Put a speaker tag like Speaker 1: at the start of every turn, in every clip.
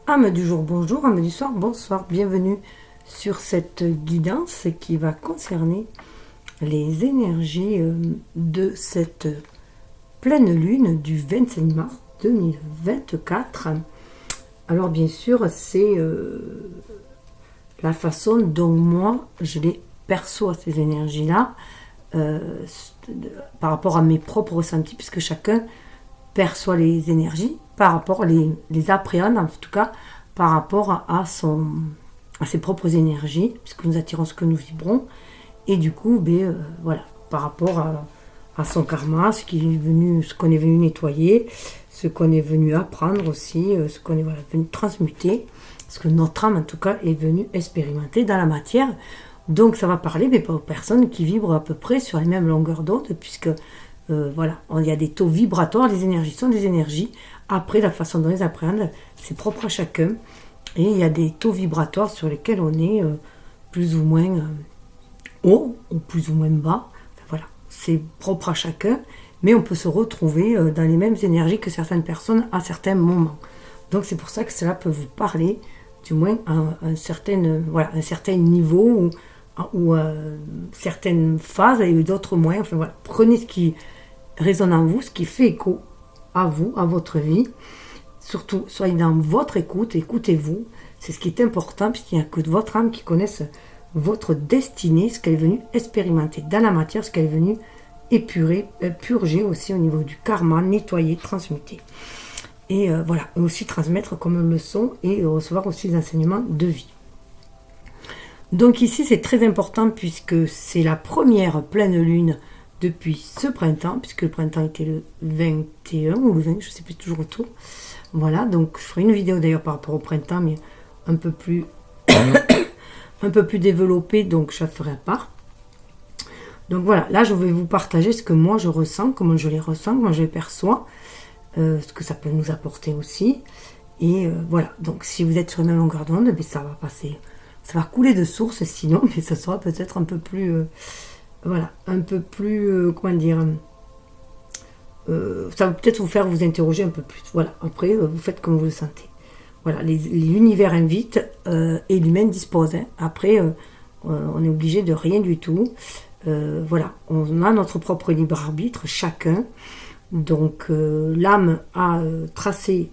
Speaker 1: Âme du jour, bonjour, âme du soir, bonsoir, bienvenue sur cette guidance qui va concerner les énergies de cette pleine lune du 25 mars 2024. Alors bien sûr, c'est la façon dont moi je les perçois, ces énergies-là, par rapport à mes propres ressentis, puisque chacun perçoit les énergies par rapport, les appréhende en tout cas, par rapport à ses propres énergies, puisque nous attirons ce que nous vibrons, et du coup, voilà, par rapport à son karma, ce qu'on est venu nettoyer, ce qu'on est venu apprendre aussi, ce qu'on est venu transmuter, ce que notre âme en tout cas est venue expérimenter dans la matière. Donc ça va parler aux personnes qui vibrent à peu près sur les mêmes longueurs d'onde, puisque voilà, il y a des taux vibratoires, les énergies sont des énergies. Après, la façon dont on les appréhende, c'est propre à chacun. Et il y a des taux vibratoires sur lesquels on est plus ou moins haut ou plus ou moins bas. Enfin, voilà, c'est propre à chacun, mais on peut se retrouver dans les mêmes énergies que certaines personnes à certains moments. Donc c'est pour ça que cela peut vous parler, du moins à un certain niveau ou certaines phases et d'autres moins. Enfin voilà, prenez ce qui résonne en vous, ce qui fait écho à vous, à votre vie. Surtout, soyez dans votre écoute, écoutez-vous. C'est ce qui est important, puisqu'il n'y a que votre âme qui connaisse votre destinée, ce qu'elle est venue expérimenter dans la matière, ce qu'elle est venue épurer, purger aussi au niveau du karma, nettoyer, transmuter. Et voilà, et aussi transmettre comme leçon et recevoir aussi des enseignements de vie. Donc ici, c'est très important puisque c'est la première pleine lune depuis ce printemps, puisque le printemps était le 21 ou le 20, je ne sais plus toujours autour. Voilà, donc je ferai une vidéo d'ailleurs par rapport au printemps, mais un peu plus développée, donc je la ferai à part. Donc voilà, là je vais vous partager ce que moi je ressens, comment je les ressens, comment je les perçois, ce que ça peut nous apporter aussi. Et voilà, donc si vous êtes sur une même longueur d'onde, ça va passer, ça va couler de source sinon, mais ça sera peut-être un peu plus... voilà, un peu plus, ça va peut-être vous faire vous interroger un peu plus. Voilà, après, vous faites comme vous le sentez. Voilà, l'univers invite et l'humain dispose. Hein. Après, on est obligé de rien du tout. Voilà, on a notre propre libre arbitre, chacun. Donc, l'âme a tracé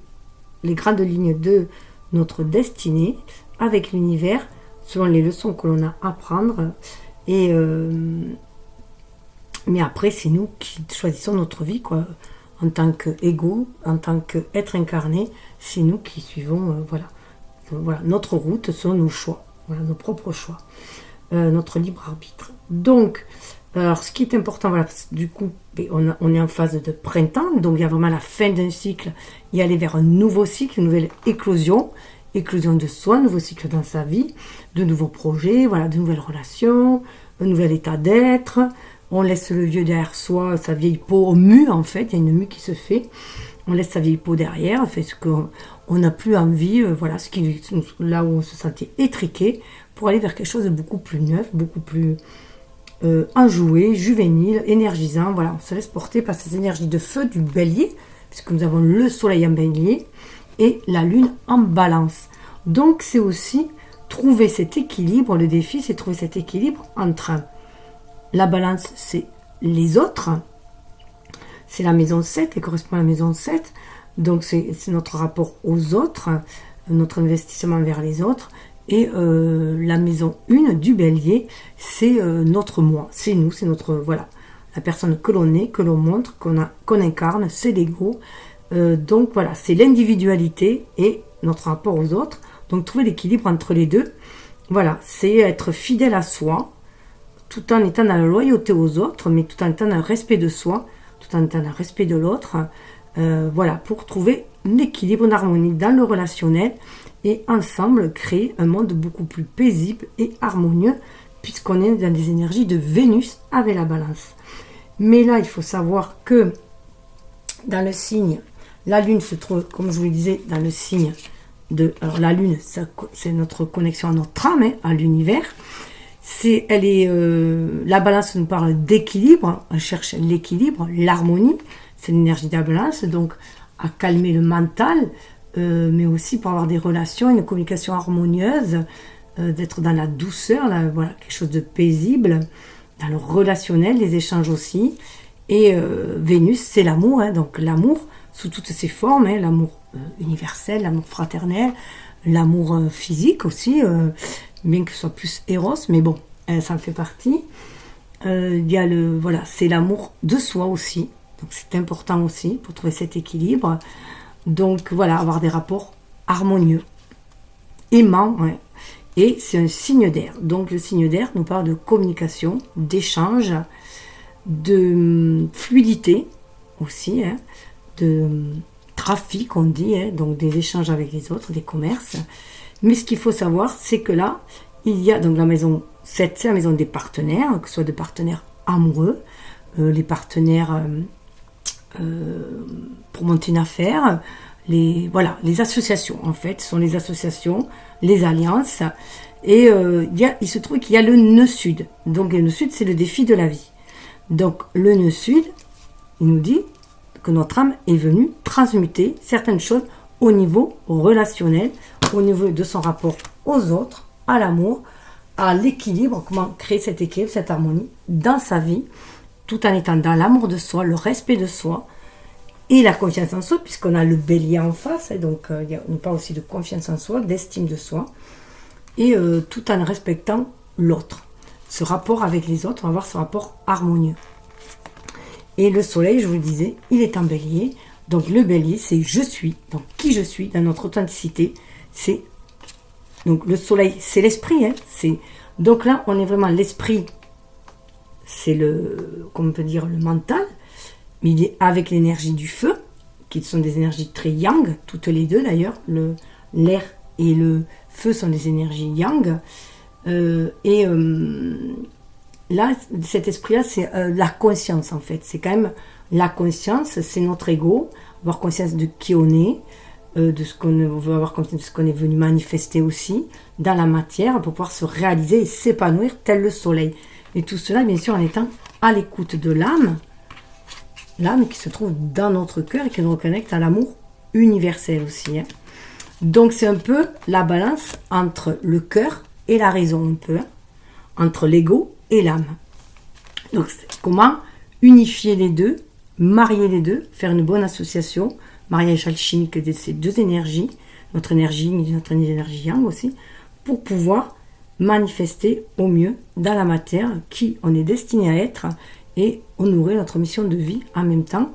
Speaker 1: les grandes lignes de notre destinée avec l'univers, selon les leçons que l'on a à apprendre. Et mais après, c'est nous qui choisissons notre vie, quoi. En tant qu'ego, en tant qu'être incarné, c'est nous qui suivons, voilà, notre route selon nos choix, voilà, nos propres choix, notre libre arbitre. Donc, alors, ce qui est important, voilà, du coup, on est en phase de printemps, donc il y a vraiment la fin d'un cycle, et aller vers un nouveau cycle, une nouvelle éclosion de soi, un nouveau cycle dans sa vie, de nouveaux projets, voilà, de nouvelles relations, un nouvel état d'être. On laisse le vieux derrière soi, sa vieille peau mue en fait, il y a une mue qui se fait. On laisse sa vieille peau derrière, fait ce qu'on n'a plus envie, voilà, là où on se sentait étriqué, pour aller vers quelque chose de beaucoup plus neuf, beaucoup plus enjoué, juvénile, énergisant. Voilà, on se laisse porter par ces énergies de feu du bélier, puisque nous avons le soleil en bélier et la lune en balance. Donc c'est aussi trouver cet équilibre, le défi c'est trouver cet équilibre entre la balance, c'est les autres, c'est la maison 7, elle correspond à la maison 7, donc c'est notre rapport aux autres, notre investissement vers les autres, et la maison 1 du bélier, c'est notre moi, c'est nous, c'est notre, voilà, la personne que l'on est, que l'on montre, qu'on incarne, c'est l'ego. Donc voilà, c'est l'individualité et notre rapport aux autres. Donc trouver l'équilibre entre les deux, voilà, c'est être fidèle à soi, tout en étant dans la loyauté aux autres, mais tout en étant dans le respect de soi, tout en étant dans le respect de l'autre, voilà, pour trouver un équilibre, une harmonie dans le relationnel, et ensemble créer un monde beaucoup plus paisible et harmonieux, puisqu'on est dans des énergies de Vénus avec la balance. Mais là, il faut savoir que dans le signe, la Lune se trouve, comme je vous le disais, dans le signe de... Alors la Lune, c'est notre connexion à notre âme, hein, à l'univers. La balance nous parle d'équilibre, on cherche l'équilibre, l'harmonie, c'est l'énergie de la balance, donc à calmer le mental, mais aussi pour avoir des relations, une communication harmonieuse, d'être dans la douceur, là, voilà, quelque chose de paisible, dans le relationnel, les échanges aussi. Et Vénus, c'est l'amour, hein, donc l'amour sous toutes ses formes, hein, l'amour universel, l'amour fraternel, l'amour physique aussi, bien que ce soit plus Eros, mais bon, ça en fait partie. Il y a voilà, c'est l'amour de soi aussi, donc c'est important aussi pour trouver cet équilibre. Donc voilà, avoir des rapports harmonieux, aimants, ouais. Et c'est un signe d'air. Donc le signe d'air nous parle de communication, d'échange, de fluidité aussi, hein, de trafic, on dit, hein, donc des échanges avec les autres, des commerces. Mais ce qu'il faut savoir, c'est que là, il y a donc la maison 7, c'est la maison des partenaires, que ce soit de partenaires amoureux, les partenaires pour monter une affaire, voilà, les associations, en fait, ce sont les associations, les alliances. Et il se trouve qu'il y a le nœud sud. Donc le nœud sud, c'est le défi de la vie. Donc le nœud sud, il nous dit que notre âme est venue transmuter certaines choses au niveau relationnel, au niveau de son rapport aux autres, à l'amour, à l'équilibre, comment créer cet équilibre, cette harmonie dans sa vie, tout en étant dans l'amour de soi, le respect de soi et la confiance en soi, puisqu'on a le bélier en face, et donc on parle aussi de confiance en soi, d'estime de soi, et tout en respectant l'autre. Ce rapport avec les autres, on va avoir ce rapport harmonieux. Et le soleil, je vous le disais, il est en bélier. Donc le bélier, c'est je suis. Donc qui je suis, dans notre authenticité, c'est... Donc le soleil, c'est l'esprit. Hein, donc là, on est vraiment l'esprit, c'est comme on peut dire, le mental. Mais il est avec l'énergie du feu, qui sont des énergies très yang, toutes les deux d'ailleurs. L'air et le feu sont des énergies yang. Là, cet esprit-là, c'est la conscience, en fait. C'est quand même la conscience, c'est notre ego, avoir conscience de qui on est, de ce qu'on veut avoir conscience, de ce qu'on est venu manifester aussi dans la matière pour pouvoir se réaliser et s'épanouir tel le soleil. Et tout cela, bien sûr, en étant à l'écoute de l'âme qui se trouve dans notre cœur et qui nous reconnecte à l'amour universel aussi. Hein. Donc, c'est un peu la balance entre le cœur et la raison, un peu, hein, entre l'ego et l'âme. Donc, comment unifier les deux, marier les deux, faire une bonne association, mariage alchimique de ces deux énergies, notre énergie yin et notre énergie yang aussi, pour pouvoir manifester au mieux dans la matière qui on est destiné à être et honorer notre mission de vie en même temps,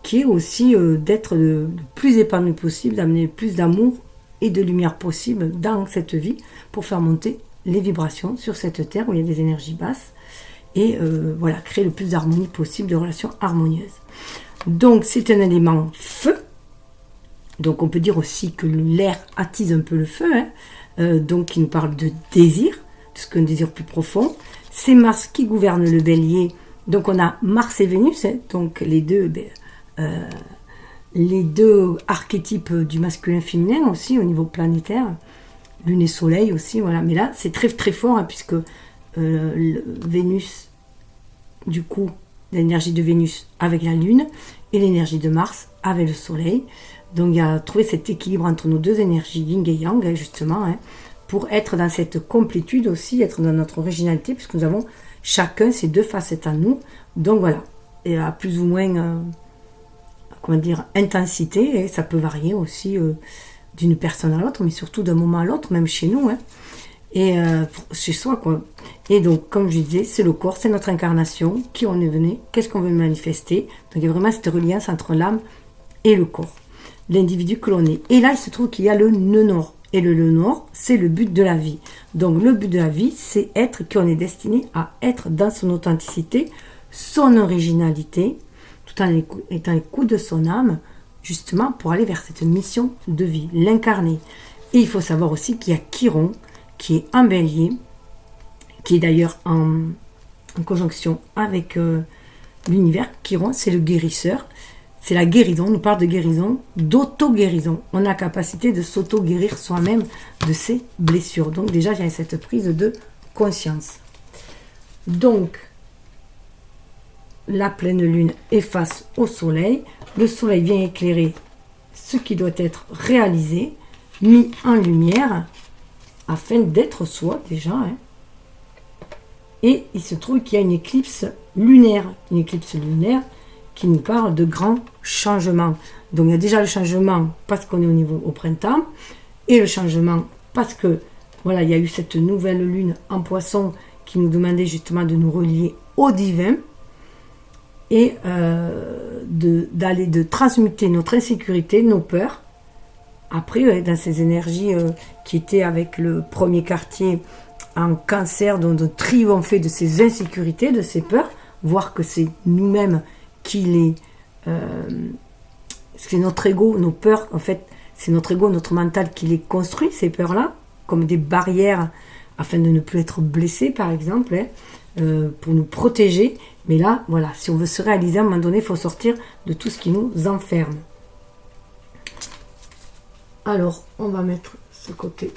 Speaker 1: qui est aussi d'être le plus épanoui possible, d'amener le plus d'amour et de lumière possible dans cette vie pour faire monter les vibrations sur cette terre où il y a des énergies basses et voilà, créer le plus d'harmonie possible, de relations harmonieuses. Donc c'est un élément feu, donc on peut dire aussi que l'air attise un peu le feu, hein, donc il nous parle de désir, de ce qu'un désir plus profond. C'est Mars qui gouverne le bélier, donc on a Mars et Vénus, hein, donc les deux archétypes du masculin-féminin aussi au niveau planétaire, Lune et Soleil aussi, voilà. Mais là, c'est très très fort, hein, puisque Vénus, du coup, l'énergie de Vénus avec la Lune et l'énergie de Mars avec le Soleil. Donc, il y a trouvé cet équilibre entre nos deux énergies, Yin et Yang, hein, justement, hein, pour être dans cette complétude aussi, être dans notre originalité, puisque nous avons chacun ces deux facettes en nous. Donc, voilà. Et à plus ou moins, intensité, et ça peut varier aussi d'une personne à l'autre, mais surtout d'un moment à l'autre, même chez nous, hein, et chez soi, quoi. Et donc, comme je disais, c'est le corps, c'est notre incarnation, qui on est venu, qu'est-ce qu'on veut manifester. Donc, il y a vraiment cette reliance entre l'âme et le corps, l'individu que l'on est. Et là, il se trouve qu'il y a le nœud nord. Et le nœud nord, c'est le but de la vie. Donc, le but de la vie, c'est être qui on est destiné à être dans son authenticité, son originalité, tout en étant l'écoute de son âme, justement pour aller vers cette mission de vie, l'incarner. Et il faut savoir aussi qu'il y a Chiron, qui est un bélier, qui est d'ailleurs en conjonction avec l'univers. Chiron, c'est le guérisseur, c'est la guérison, on nous parle de guérison, d'auto-guérison. On a la capacité de s'auto-guérir soi-même de ses blessures. Donc déjà, il y a cette prise de conscience. Donc, la pleine lune est face au soleil. Le soleil vient éclairer ce qui doit être réalisé, mis en lumière, afin d'être soi déjà. Hein. Et il se trouve qu'il y a une éclipse lunaire qui nous parle de grands changements. Donc il y a déjà le changement parce qu'on est au printemps, et le changement parce que voilà, il y a eu cette nouvelle lune en Poisson qui nous demandait justement de nous relier au divin et de transmuter notre insécurité, nos peurs. Après, dans ces énergies qui étaient avec le premier quartier en Cancer, dont de triompher de ces insécurités, de ces peurs, voir que c'est nous-mêmes qui les... c'est notre ego, nos peurs, en fait, c'est notre ego, notre mental qui les construit, ces peurs-là, comme des barrières afin de ne plus être blessé, par exemple, hein, pour nous protéger. Mais là, voilà, si on veut se réaliser, à un moment donné, il faut sortir de tout ce qui nous enferme. Alors, on va mettre ce côté.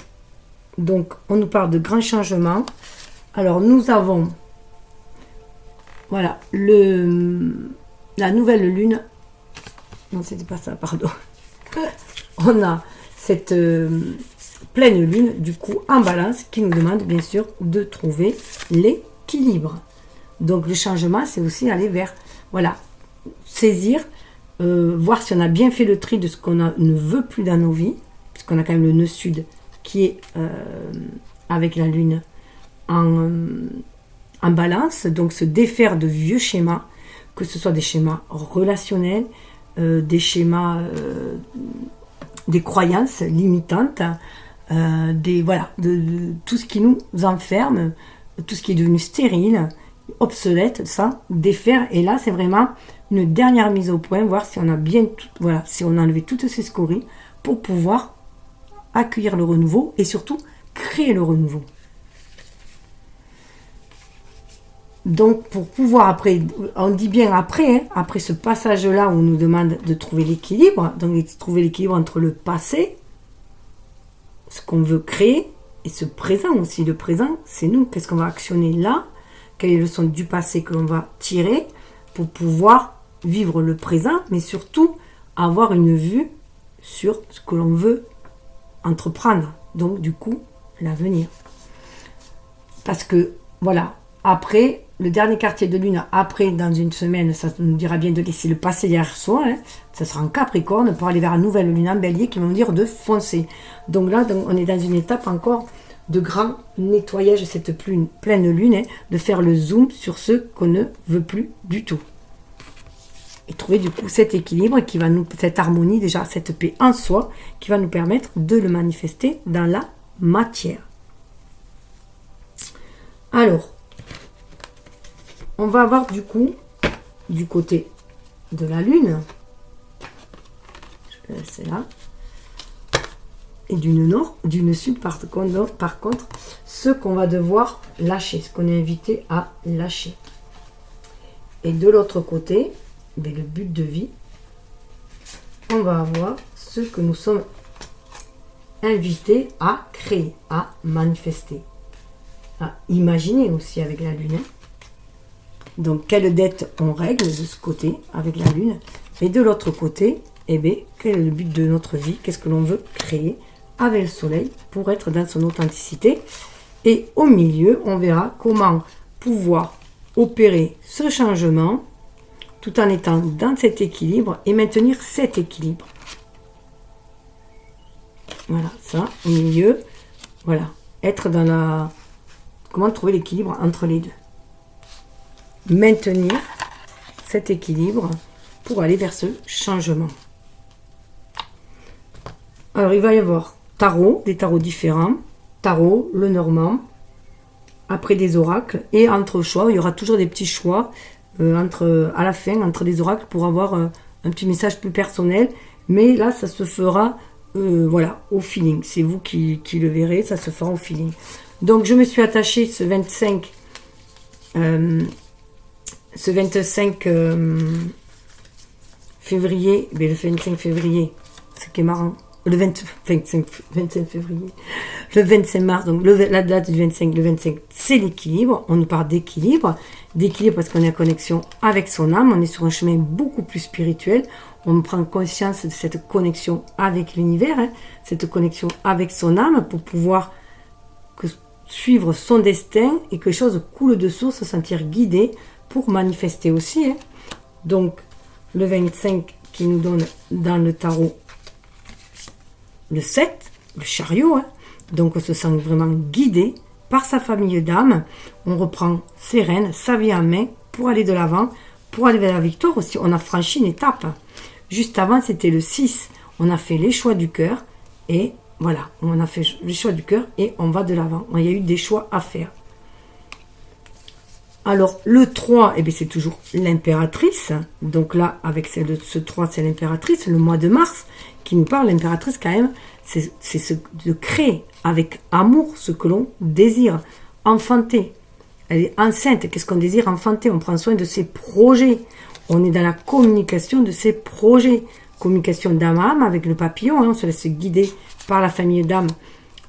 Speaker 1: Donc, on nous parle de grands changements. Alors, nous avons, voilà, la nouvelle lune. Non, c'était pas ça, pardon. On a cette pleine lune, du coup, en balance, qui nous demande, bien sûr, de trouver l'équilibre. Donc, le changement, c'est aussi aller vers, voilà, saisir, voir si on a bien fait le tri de ce qu'on ne veut plus dans nos vies, puisqu'on a quand même le nœud sud qui est avec la lune en balance, donc se défaire de vieux schémas, que ce soit des schémas relationnels, des schémas, des croyances limitantes, voilà, de tout ce qui nous enferme, tout ce qui est devenu stérile, obsolète, ça, défaire. Et là, c'est vraiment une dernière mise au point, voir si on a bien, voilà, si on a enlevé toutes ces scories pour pouvoir accueillir le renouveau et surtout créer le renouveau. Donc pour pouvoir après, on dit bien après, hein, après ce passage-là où on nous demande de trouver l'équilibre, donc trouver l'équilibre entre le passé, ce qu'on veut créer, et ce présent aussi. Le présent, c'est nous, qu'est-ce qu'on va actionner là, quelle est la leçon du passé que l'on va tirer pour pouvoir vivre le présent, mais surtout avoir une vue sur ce que l'on veut entreprendre, donc du coup l'avenir. Parce que voilà, après le dernier quartier de lune, après dans une semaine, ça nous dira bien de laisser le passé derrière soi, hein, ça sera en Capricorne pour aller vers la nouvelle lune en Bélier qui va nous dire de foncer. Donc là, on est dans une étape encore de grand nettoyage, cette pleine lune, hein, de faire le zoom sur ce qu'on ne veut plus du tout. Et trouver du coup cet équilibre qui va nous, cette harmonie déjà, cette paix en soi, qui va nous permettre de le manifester dans la matière. Alors, on va avoir du coup, du côté de la lune, je vais laisser là, et d'une nord, d'une sud par contre, ce qu'on va devoir lâcher, ce qu'on est invité à lâcher. Et de l'autre côté, mais le but de vie, on va avoir ce que nous sommes invités à créer, à manifester, à imaginer aussi avec la lune. Donc, quelle dette on règle de ce côté avec la lune, et de l'autre côté, eh bien, quel est le but de notre vie, qu'est-ce que l'on veut créer avec le soleil pour être dans son authenticité. Et au milieu, on verra comment pouvoir opérer ce changement tout en étant dans cet équilibre et maintenir cet équilibre. Voilà, ça, au milieu, voilà, être dans la... Comment trouver l'équilibre entre les deux. Maintenir cet équilibre pour aller vers ce changement. Alors, il va y avoir des tarots différents, tarot, le normand, après des oracles, et entre choix, il y aura toujours des petits choix, à la fin, entre les oracles, pour avoir un petit message plus personnel, mais là, ça se fera, voilà, au feeling. C'est vous qui le verrez, ça se fera au feeling. Donc, je me suis attachée ce 25 février, mais le 25 février, ce qui est marrant, le 25 février, le 25 mars, donc la date du 25, le 25, c'est l'équilibre. On nous parle d'équilibre parce qu'on est en connexion avec son âme, on est sur un chemin beaucoup plus spirituel, on prend conscience de cette connexion avec l'univers, cette connexion avec son âme pour pouvoir suivre son destin et que les choses coulent de source, se sentir guidé pour manifester aussi. Donc, le 25 qui nous donne dans le tarot le 7, le chariot, donc on se sent vraiment guidé par sa famille d'âmes, on reprend ses rênes, sa vie en main pour aller de l'avant, pour aller vers la victoire aussi. On a franchi une étape. Juste avant, c'était le 6, on a fait les choix du cœur et voilà, on a fait les choix du cœur et on va de l'avant. Il y a eu des choix à faire. Alors, le 3, c'est toujours l'impératrice. Donc là, avec ce 3, c'est l'impératrice, le mois de mars, qui nous parle. L'impératrice, quand même, c'est de créer avec amour ce que l'on désire. Enfanter. Elle est enceinte. Qu'est-ce qu'on désire enfanter? On prend soin de ses projets. On est dans la communication de ses projets. Communication d'âme à âme avec le papillon. On se laisse guider par la famille d'âme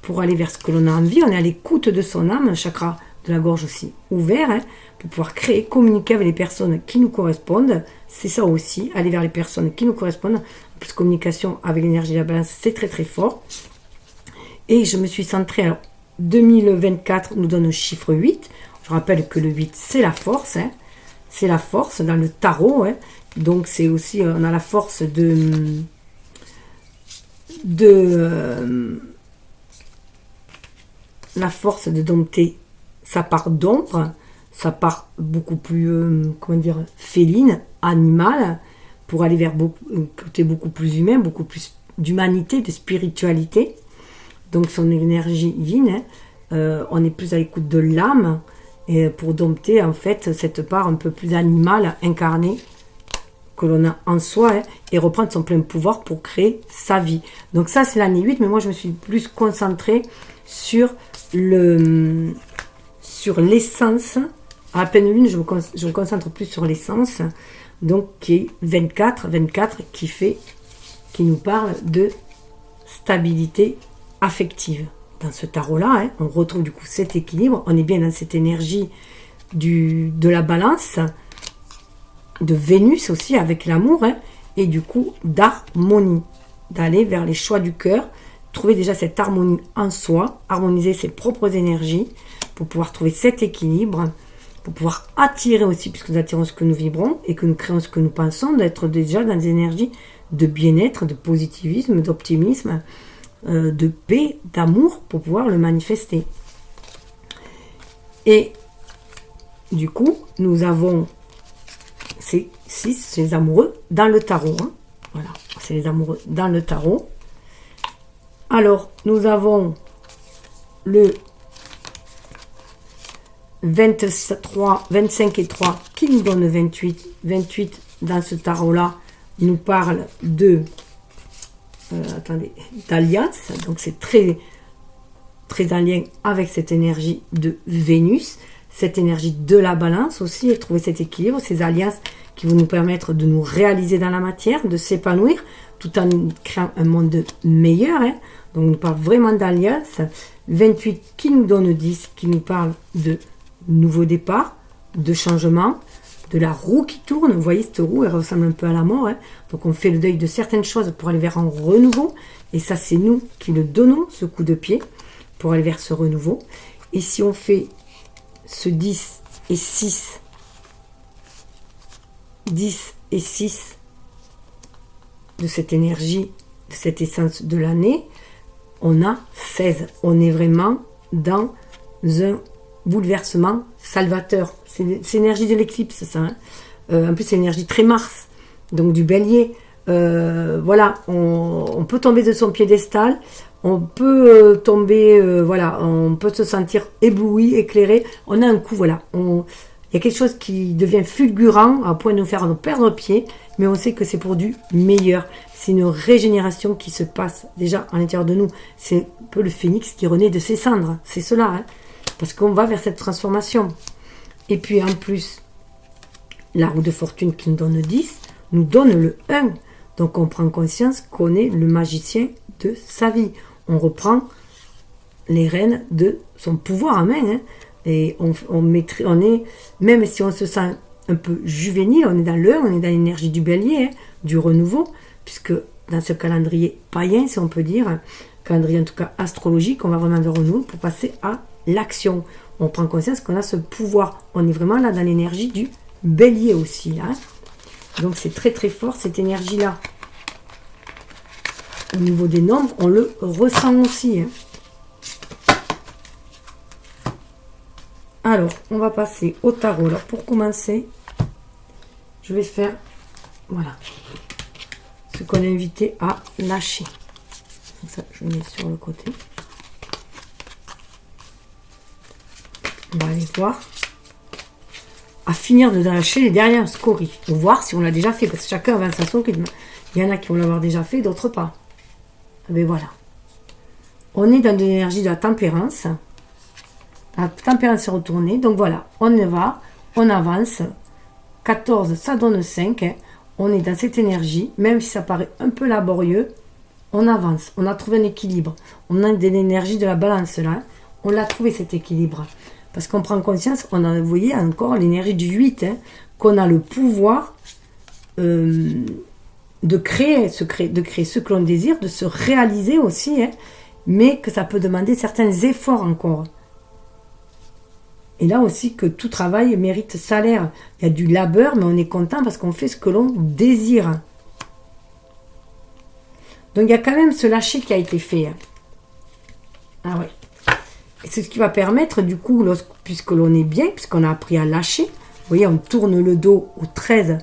Speaker 1: pour aller vers ce que l'on a envie. On est à l'écoute de son âme, le chakra de la gorge aussi ouvert, pour pouvoir créer, communiquer avec les personnes qui nous correspondent. C'est ça aussi, aller vers les personnes qui nous correspondent. En plus, communication avec l'énergie de la balance, c'est très très fort. Et je me suis centrée, alors 2024 nous donne le chiffre 8. Je rappelle que le 8, c'est la force. C'est la force dans le tarot. Donc c'est aussi, on a la force de la force de dompter sa part d'ombre, sa part beaucoup plus, féline, animale, pour aller vers un côté beaucoup plus humain, beaucoup plus d'humanité, de spiritualité. Donc son énergie yin, on est plus à l'écoute de l'âme, et pour dompter en fait cette part un peu plus animale, incarnée, que l'on a en soi, et reprendre son plein pouvoir pour créer sa vie. Donc ça c'est l'année 8, mais moi je me suis plus concentrée sur l'essence. À la pleine lune, je me concentre plus sur l'essence, donc qui est 24 qui nous parle de stabilité affective. Dans ce tarot-là, on retrouve du coup cet équilibre, on est bien dans cette énergie de la balance, de Vénus aussi avec l'amour, et du coup d'harmonie, d'aller vers les choix du cœur, trouver déjà cette harmonie en soi, harmoniser ses propres énergies, pour pouvoir trouver cet équilibre, pour pouvoir attirer aussi, puisque nous attirons ce que nous vibrons et que nous créons ce que nous pensons, d'être déjà dans des énergies de bien-être, de positivisme, d'optimisme, de paix, d'amour, pour pouvoir le manifester. Et du coup, nous avons ces 6, c'est les amoureux dans le tarot. Voilà, c'est les amoureux dans le tarot. Alors, nous avons le 25 et 3 qui nous donne 28. 28 dans ce tarot-là nous parle d'alliance. Donc c'est très, très en lien avec cette énergie de Vénus, cette énergie de la balance aussi, et trouver cet équilibre, ces alliances qui vont nous permettre de nous réaliser dans la matière, de s'épanouir, tout en créant un monde meilleur. Donc on nous parle vraiment d'alliance. 28 qui nous donne 10, qui nous parle de nouveau départ, de changement, de la roue qui tourne. Vous voyez, cette roue, elle ressemble un peu à la mort. Donc on fait le deuil de certaines choses pour aller vers un renouveau. Et ça, c'est nous qui le donnons, ce coup de pied, pour aller vers ce renouveau. Et si on fait ce 10 et 6, 10 et 6 de cette énergie, de cette essence de l'année, on a 16. On est vraiment dans un bouleversement salvateur. C'est l'énergie de l'éclipse, ça. En plus, c'est l'énergie très Mars, donc du bélier. Voilà, on peut tomber de son piédestal, on peut tomber, on peut se sentir ébloui, éclairé. On a un coup, il y a quelque chose qui devient fulgurant à point de nous faire perdre pied, mais on sait que c'est pour du meilleur. C'est une régénération qui se passe déjà à l'intérieur de nous. C'est un peu le phénix qui renaît de ses cendres. C'est cela, parce qu'on va vers cette transformation. Et puis en plus, la roue de fortune qui nous donne 10, nous donne le 1. Donc on prend conscience qu'on est le magicien de sa vie. On reprend les rênes de son pouvoir en main. Hein, et on est, même si on se sent un peu juvénile, on est dans on est dans l'énergie du bélier, hein, du renouveau, puisque dans ce calendrier païen, si on peut dire, calendrier en tout cas astrologique, on va vraiment de renouveau pour passer à l'action. On prend conscience qu'on a ce pouvoir. On est vraiment là dans l'énergie du bélier aussi. Là. Donc c'est très très fort cette énergie-là. Au niveau des nombres, on le ressent aussi. Hein. Alors, on va passer au tarot. Alors pour commencer, je vais faire, voilà, ce qu'on est invité à lâcher. Donc ça, je mets sur le côté. On va aller voir. À finir de lâcher les dernières scories. Pour voir si on l'a déjà fait. Parce que chacun a sa rythme. Il y en a qui vont l'avoir déjà fait, d'autres pas. Mais voilà. On est dans l'énergie de la tempérance. La tempérance est retournée. Donc voilà. On y va. On avance. 14, ça donne 5. Hein. On est dans cette énergie. Même si ça paraît un peu laborieux. On avance. On a trouvé un équilibre. On a de l'énergie de la balance là. On l'a trouvé cet équilibre. Parce qu'on prend conscience, on a, vous voyez, encore l'énergie du 8, hein, qu'on a le pouvoir de créer ce que l'on désire, de se réaliser aussi, hein, mais que ça peut demander certains efforts encore. Et là aussi, que tout travail mérite salaire. Il y a du labeur, mais on est content parce qu'on fait ce que l'on désire. Donc il y a quand même ce lâcher qui a été fait. Hein. Ah ouais. C'est ce qui va permettre, du coup, puisque l'on est bien, puisqu'on a appris à lâcher, vous voyez, on tourne le dos au 13,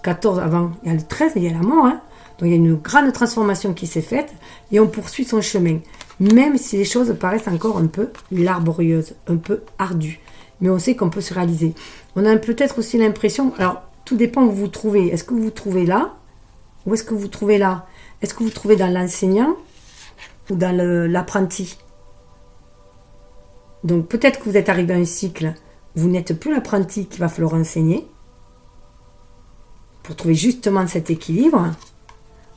Speaker 1: 14, avant, il y a le 13, il y a la mort, hein. Donc il y a une grande transformation qui s'est faite, et on poursuit son chemin, même si les choses paraissent encore un peu laborieuses, un peu ardues, mais on sait qu'on peut se réaliser. On a peut-être aussi l'impression, alors, tout dépend où vous vous trouvez, est-ce que vous vous trouvez là, ou est-ce que vous vous trouvez là? Est-ce que vous vous trouvez dans l'enseignant, ou dans l'apprenti? Donc peut-être que vous êtes arrivé à un cycle, vous n'êtes plus l'apprenti qu'il va falloir enseigner pour trouver justement cet équilibre.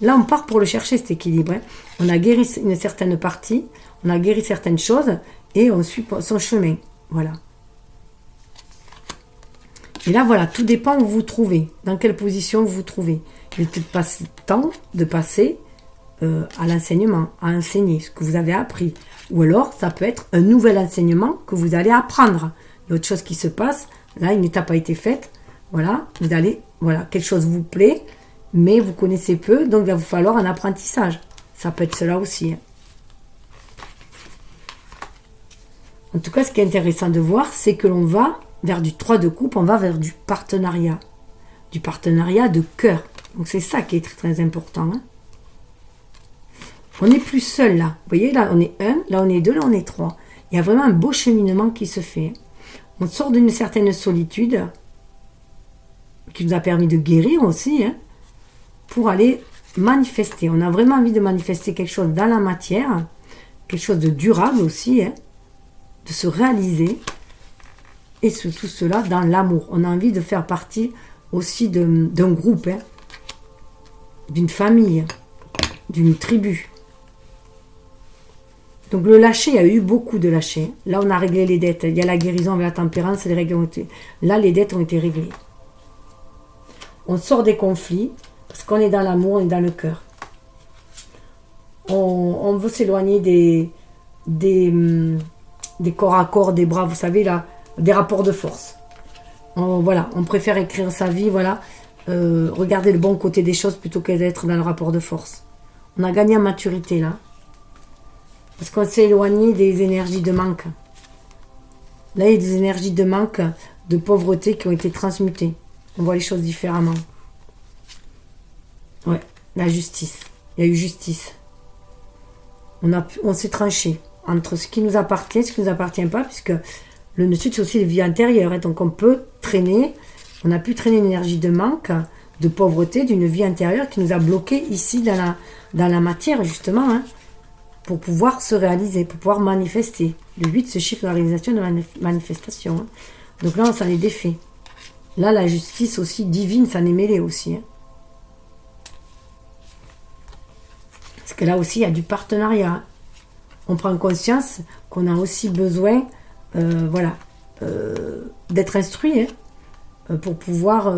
Speaker 1: Là, on part pour le chercher, cet équilibre. Hein. On a guéri une certaine partie, on a guéri certaines choses et on suit son chemin. Voilà. Et là, voilà, tout dépend où vous vous trouvez, dans quelle position vous vous trouvez. Il est peut-être temps de passer à l'enseignement, à enseigner ce que vous avez appris. Ou alors, ça peut être un nouvel enseignement que vous allez apprendre. Il y a autre chose qui se passe. Là, une étape a été faite. Voilà, vous allez, voilà, quelque chose vous plaît, mais vous connaissez peu, donc il va vous falloir un apprentissage. Ça peut être cela aussi. Hein. En tout cas, ce qui est intéressant de voir, c'est que l'on va vers du 3 de coupe, on va vers du partenariat. Du partenariat de cœur. Donc c'est ça qui est très très important. Hein. On n'est plus seul là. Vous voyez, là on est 1, là on est 2, là on est 3. Il y a vraiment un beau cheminement qui se fait. On sort d'une certaine solitude qui nous a permis de guérir aussi, hein, pour aller manifester. On a vraiment envie de manifester quelque chose dans la matière, quelque chose de durable aussi, hein, de se réaliser, et tout cela dans l'amour. On a envie de faire partie aussi d'un groupe, hein, d'une famille, d'une tribu. Donc le lâcher, il y a eu beaucoup de lâcher. Là, on a réglé les dettes. Il y a la guérison avec la tempérance. Les règles ont été... Là, les dettes ont été réglées. On sort des conflits parce qu'on est dans l'amour, on est dans le cœur. On veut s'éloigner des corps à corps, des bras, vous savez, là, des rapports de force. Voilà, on préfère écrire sa vie, voilà, regarder le bon côté des choses plutôt que d'être dans le rapport de force. On a gagné en maturité, là. Parce qu'on s'est éloigné des énergies de manque. Là, il y a des énergies de manque, de pauvreté qui ont été transmutées. On voit les choses différemment. Ouais, la justice. Il y a eu justice. On s'est tranché entre ce qui nous appartient et ce qui ne nous appartient pas, puisque le nœud sud, c'est aussi les vies intérieures. Hein, donc on peut traîner, on a pu traîner une énergie de manque, de pauvreté, d'une vie intérieure qui nous a bloqués ici dans la matière, justement, hein, pour pouvoir se réaliser, pour pouvoir manifester. Le 8, ce chiffre de la réalisation de la manifestation. Hein. Donc là, on s'en est défait. Là, la justice aussi divine s'en est mêlée aussi. Hein. que là aussi, il y a du partenariat. On prend conscience qu'on a aussi besoin, voilà, d'être instruit pour pouvoir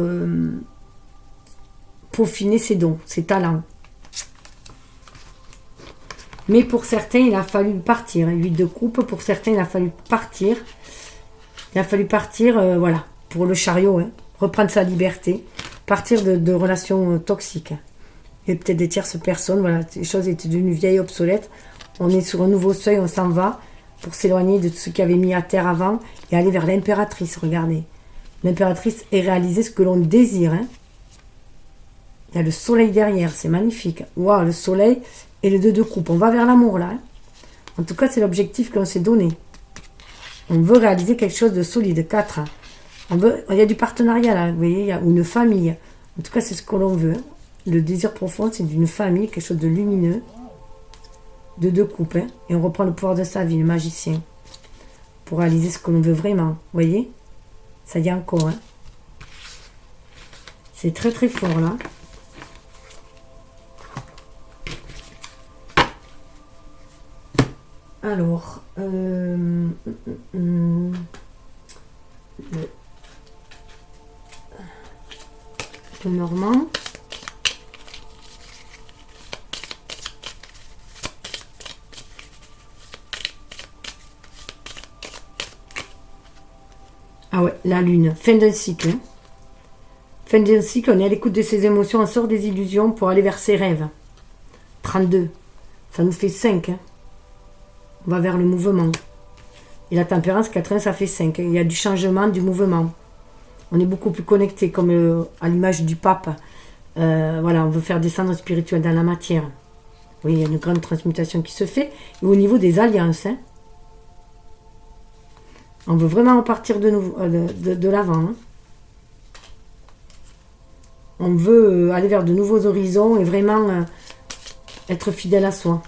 Speaker 1: peaufiner ses dons, ses talents. Mais pour certains, il a fallu partir. 8 de coupe, pour certains, il a fallu partir. Il a fallu partir, voilà, pour le chariot, reprendre sa liberté, partir de relations toxiques. Et peut-être des tierces personnes, voilà, les choses étaient devenues vieilles, obsolètes. On est sur un nouveau seuil, on s'en va pour s'éloigner de tout ce qui avait mis à terre avant et aller vers l'impératrice, regardez. L'impératrice est réaliser ce que l'on désire. Il y a le soleil derrière, c'est magnifique. Waouh, le soleil et le 2 de coupe. On va vers l'amour là. En tout cas, c'est l'objectif que l'on s'est donné. On veut réaliser quelque chose de solide. 4. Il y a du partenariat là, vous voyez, il y a une famille. En tout cas, c'est ce que l'on veut. Le désir profond, c'est d'une famille, quelque chose de lumineux. De 2 coupes. Et on reprend le pouvoir de sa vie, le magicien. Pour réaliser ce que l'on veut vraiment. Vous voyez? Ça y est encore. C'est très très fort là. Alors, le Normand. Ah ouais, la lune, fin d'un cycle. Fin d'un cycle, on est à l'écoute de ses émotions, on sort des illusions pour aller vers ses rêves. 32, ça nous fait 5. On va vers le mouvement. Et la tempérance, 80, ça fait 5. Il y a du changement, du mouvement. On est beaucoup plus connecté, comme à l'image du pape. Voilà, on veut faire descendre le spirituel dans la matière. Oui, il y a une grande transmutation qui se fait. Et au niveau des alliances, on veut vraiment repartir de l'avant. On veut aller vers de nouveaux horizons et vraiment être fidèle à soi.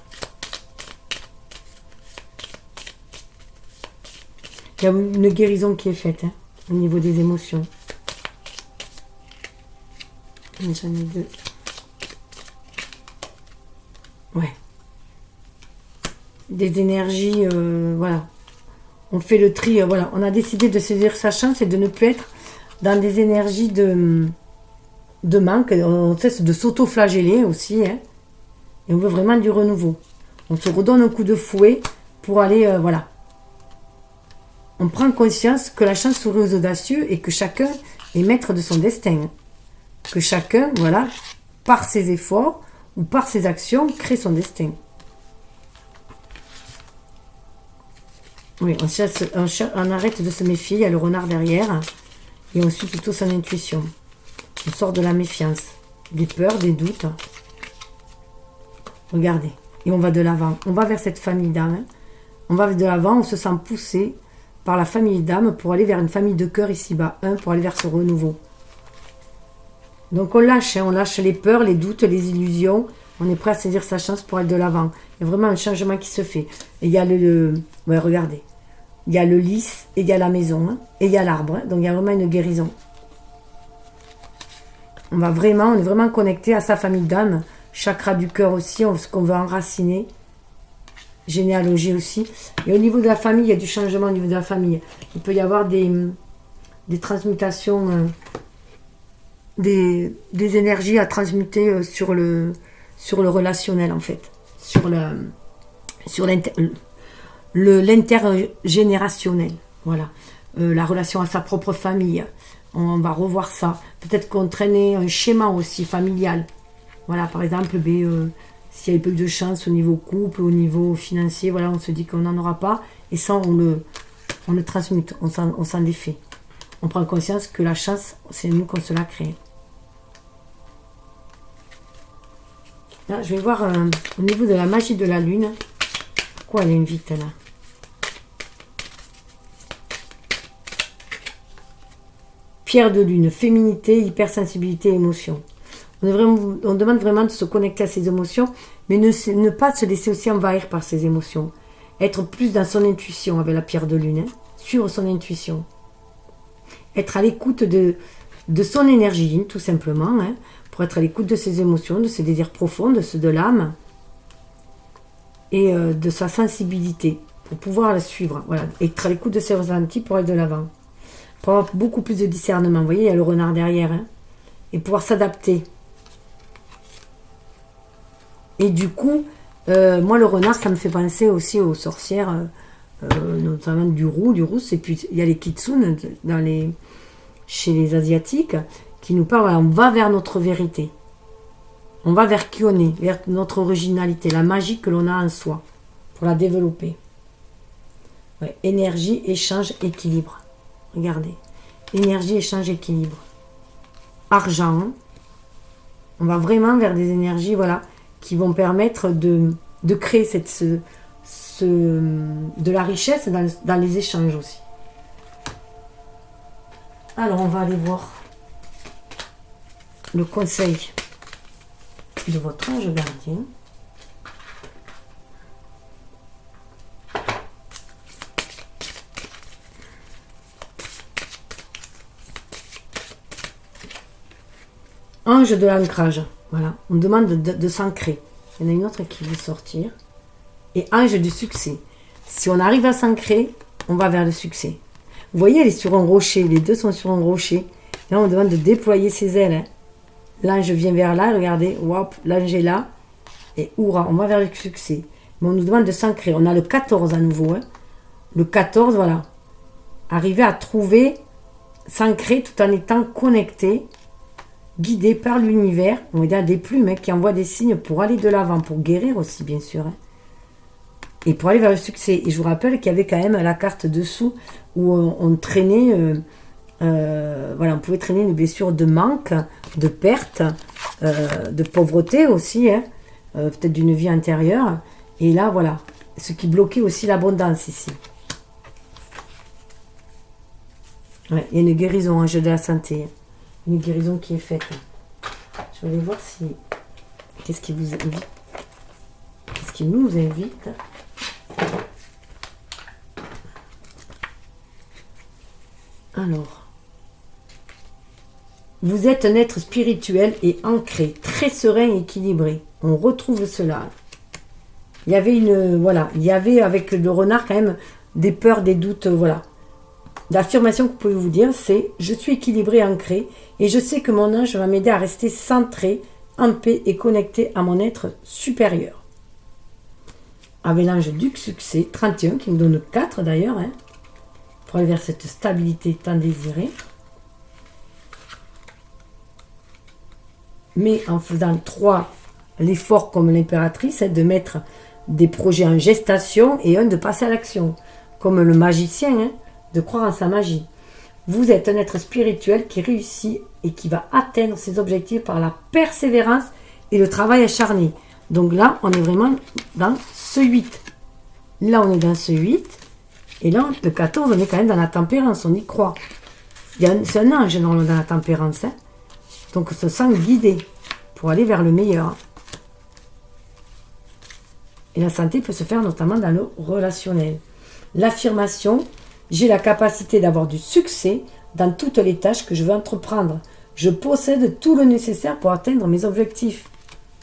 Speaker 1: Il y a une guérison qui est faite au niveau des émotions. J'en ai 2. Ouais. Des énergies, voilà. On fait le tri, voilà. On a décidé de saisir sa chance et de ne plus être dans des énergies de manque. On cesse de s'auto-flageller aussi. Et on veut vraiment du renouveau. On se redonne un coup de fouet pour aller, voilà. On prend conscience que la chance sourit aux audacieux et que chacun est maître de son destin. Que chacun, voilà, par ses efforts ou par ses actions, crée son destin. Oui, on arrête de se méfier, il y a le renard derrière, et on suit plutôt son intuition. On sort de la méfiance, des peurs, des doutes. Regardez, et on va de l'avant. On va vers cette famille d'âmes. On va de l'avant, on se sent poussé par la famille d'âmes pour aller vers une famille de cœur ici-bas, pour aller vers ce renouveau. Donc on lâche les peurs, les doutes, les illusions. On est prêt à saisir sa chance pour aller de l'avant. Il y a vraiment un changement qui se fait. Et il y a ouais, regardez. Il y a le lys, et il y a la maison, et il y a l'arbre. Donc il y a vraiment une guérison. On est vraiment connecté à sa famille d'âme. Chakra du cœur aussi, ce qu'on veut enraciner. Généalogie aussi. Et au niveau de la famille, il y a du changement au niveau de la famille. Il peut y avoir des transmutations, des énergies à transmuter sur le relationnel en fait. Sur l'intergénérationnel. Voilà. La relation à sa propre famille. On va revoir ça. Peut-être qu'on traînait un schéma aussi familial. Voilà, par exemple, s'il y a peu de chance au niveau couple, au niveau financier, voilà, on se dit qu'on n'en aura pas. Et ça, on le transmute, on s'en défait. On prend conscience que la chance, c'est nous qu'on se l'a créée. Là, je vais voir au niveau de la magie de la lune. Pourquoi elle invite là? Pierre de lune, féminité, hypersensibilité, émotion. On demande vraiment de se connecter à ses émotions, mais ne pas se laisser aussi envahir par ses émotions. Être plus dans son intuition avec la pierre de lune. Suivre son intuition. Être à l'écoute de son énergie, tout simplement, pour être à l'écoute de ses émotions, de ses désirs profonds, de ceux de l'âme. et de sa sensibilité pour pouvoir la suivre. Voilà, être à l'écoute de ses ressentis pour aller de l'avant. Pour avoir beaucoup plus de discernement. Vous voyez, il y a le renard derrière. Hein, et pouvoir s'adapter. Et du coup, moi, le renard, ça me fait penser aussi aux sorcières, notamment du rousse. Et puis, il y a les kitsune chez les Asiatiques qui nous parlent, voilà, on va vers notre vérité. On va vers qui on est, vers notre originalité, la magie que l'on a en soi, pour la développer. Ouais, énergie, échange, équilibre. Regardez. Énergie, échange, équilibre. Argent. Hein. On va vraiment vers des énergies, voilà, qui vont permettre de créer de la richesse dans les échanges aussi. Alors, on va aller voir le conseil de votre ange gardien. Ange de l'ancrage. Voilà, on demande de s'ancrer. Il y en a une autre qui veut sortir. Et ange du succès. Si on arrive à s'ancrer, on va vers le succès. Vous voyez, elle est sur un rocher. Les deux sont sur un rocher. Là, on demande de déployer ses ailes. Hein. L'ange vient vers là. Regardez, hop, l'ange est là. Et hurrah, on va vers le succès. Mais on nous demande de s'ancrer. On a le 14 à nouveau. Hein. Le 14, voilà. Arriver à trouver, s'ancrer tout en étant connecté, guidé par l'univers. On a des plumes hein, qui envoient des signes pour aller de l'avant, pour guérir aussi, bien sûr. Hein. Et pour aller vers le succès. Et je vous rappelle qu'il y avait quand même la carte dessous où on traînait, voilà, on pouvait traîner une blessure de manque, de perte, de pauvreté aussi, hein, peut-être d'une vie intérieure. Et là, voilà, ce qui bloquait aussi l'abondance ici. Ouais, il y a une guérison, un jeu de la santé. Une guérison qui est faite. Je vais aller voir si... Qu'est-ce qui vous invite? Qu'est-ce qui nous invite? Alors, vous êtes un être spirituel et ancré, très serein et équilibré. On retrouve cela. Il y avait il y avait avec le renard quand même des peurs, des doutes, voilà. L'affirmation que vous pouvez vous dire, c'est « Je suis équilibré et ancré et je sais que mon ange va m'aider à rester centré, en paix et connecté à mon être supérieur. » Avec l'ange du succès, 31, qui me donne 4 d'ailleurs, hein, pour aller vers cette stabilité tant désirée. Mais en faisant 3, l'effort comme l'impératrice, hein, de mettre des projets en gestation et un de passer à l'action. Comme le magicien, hein, de croire en sa magie. Vous êtes un être spirituel qui réussit et qui va atteindre ses objectifs par la persévérance et le travail acharné. Donc là, on est vraiment dans ce 8. Là, on est dans ce 8. Et là, le 14, on est quand même dans la tempérance, on y croit. C'est un ange normalement dans la tempérance. Hein. Donc, on se sent guidé pour aller vers le meilleur. Et la santé peut se faire notamment dans le relationnel. L'affirmation, j'ai la capacité d'avoir du succès dans toutes les tâches que je veux entreprendre. Je possède tout le nécessaire pour atteindre mes objectifs.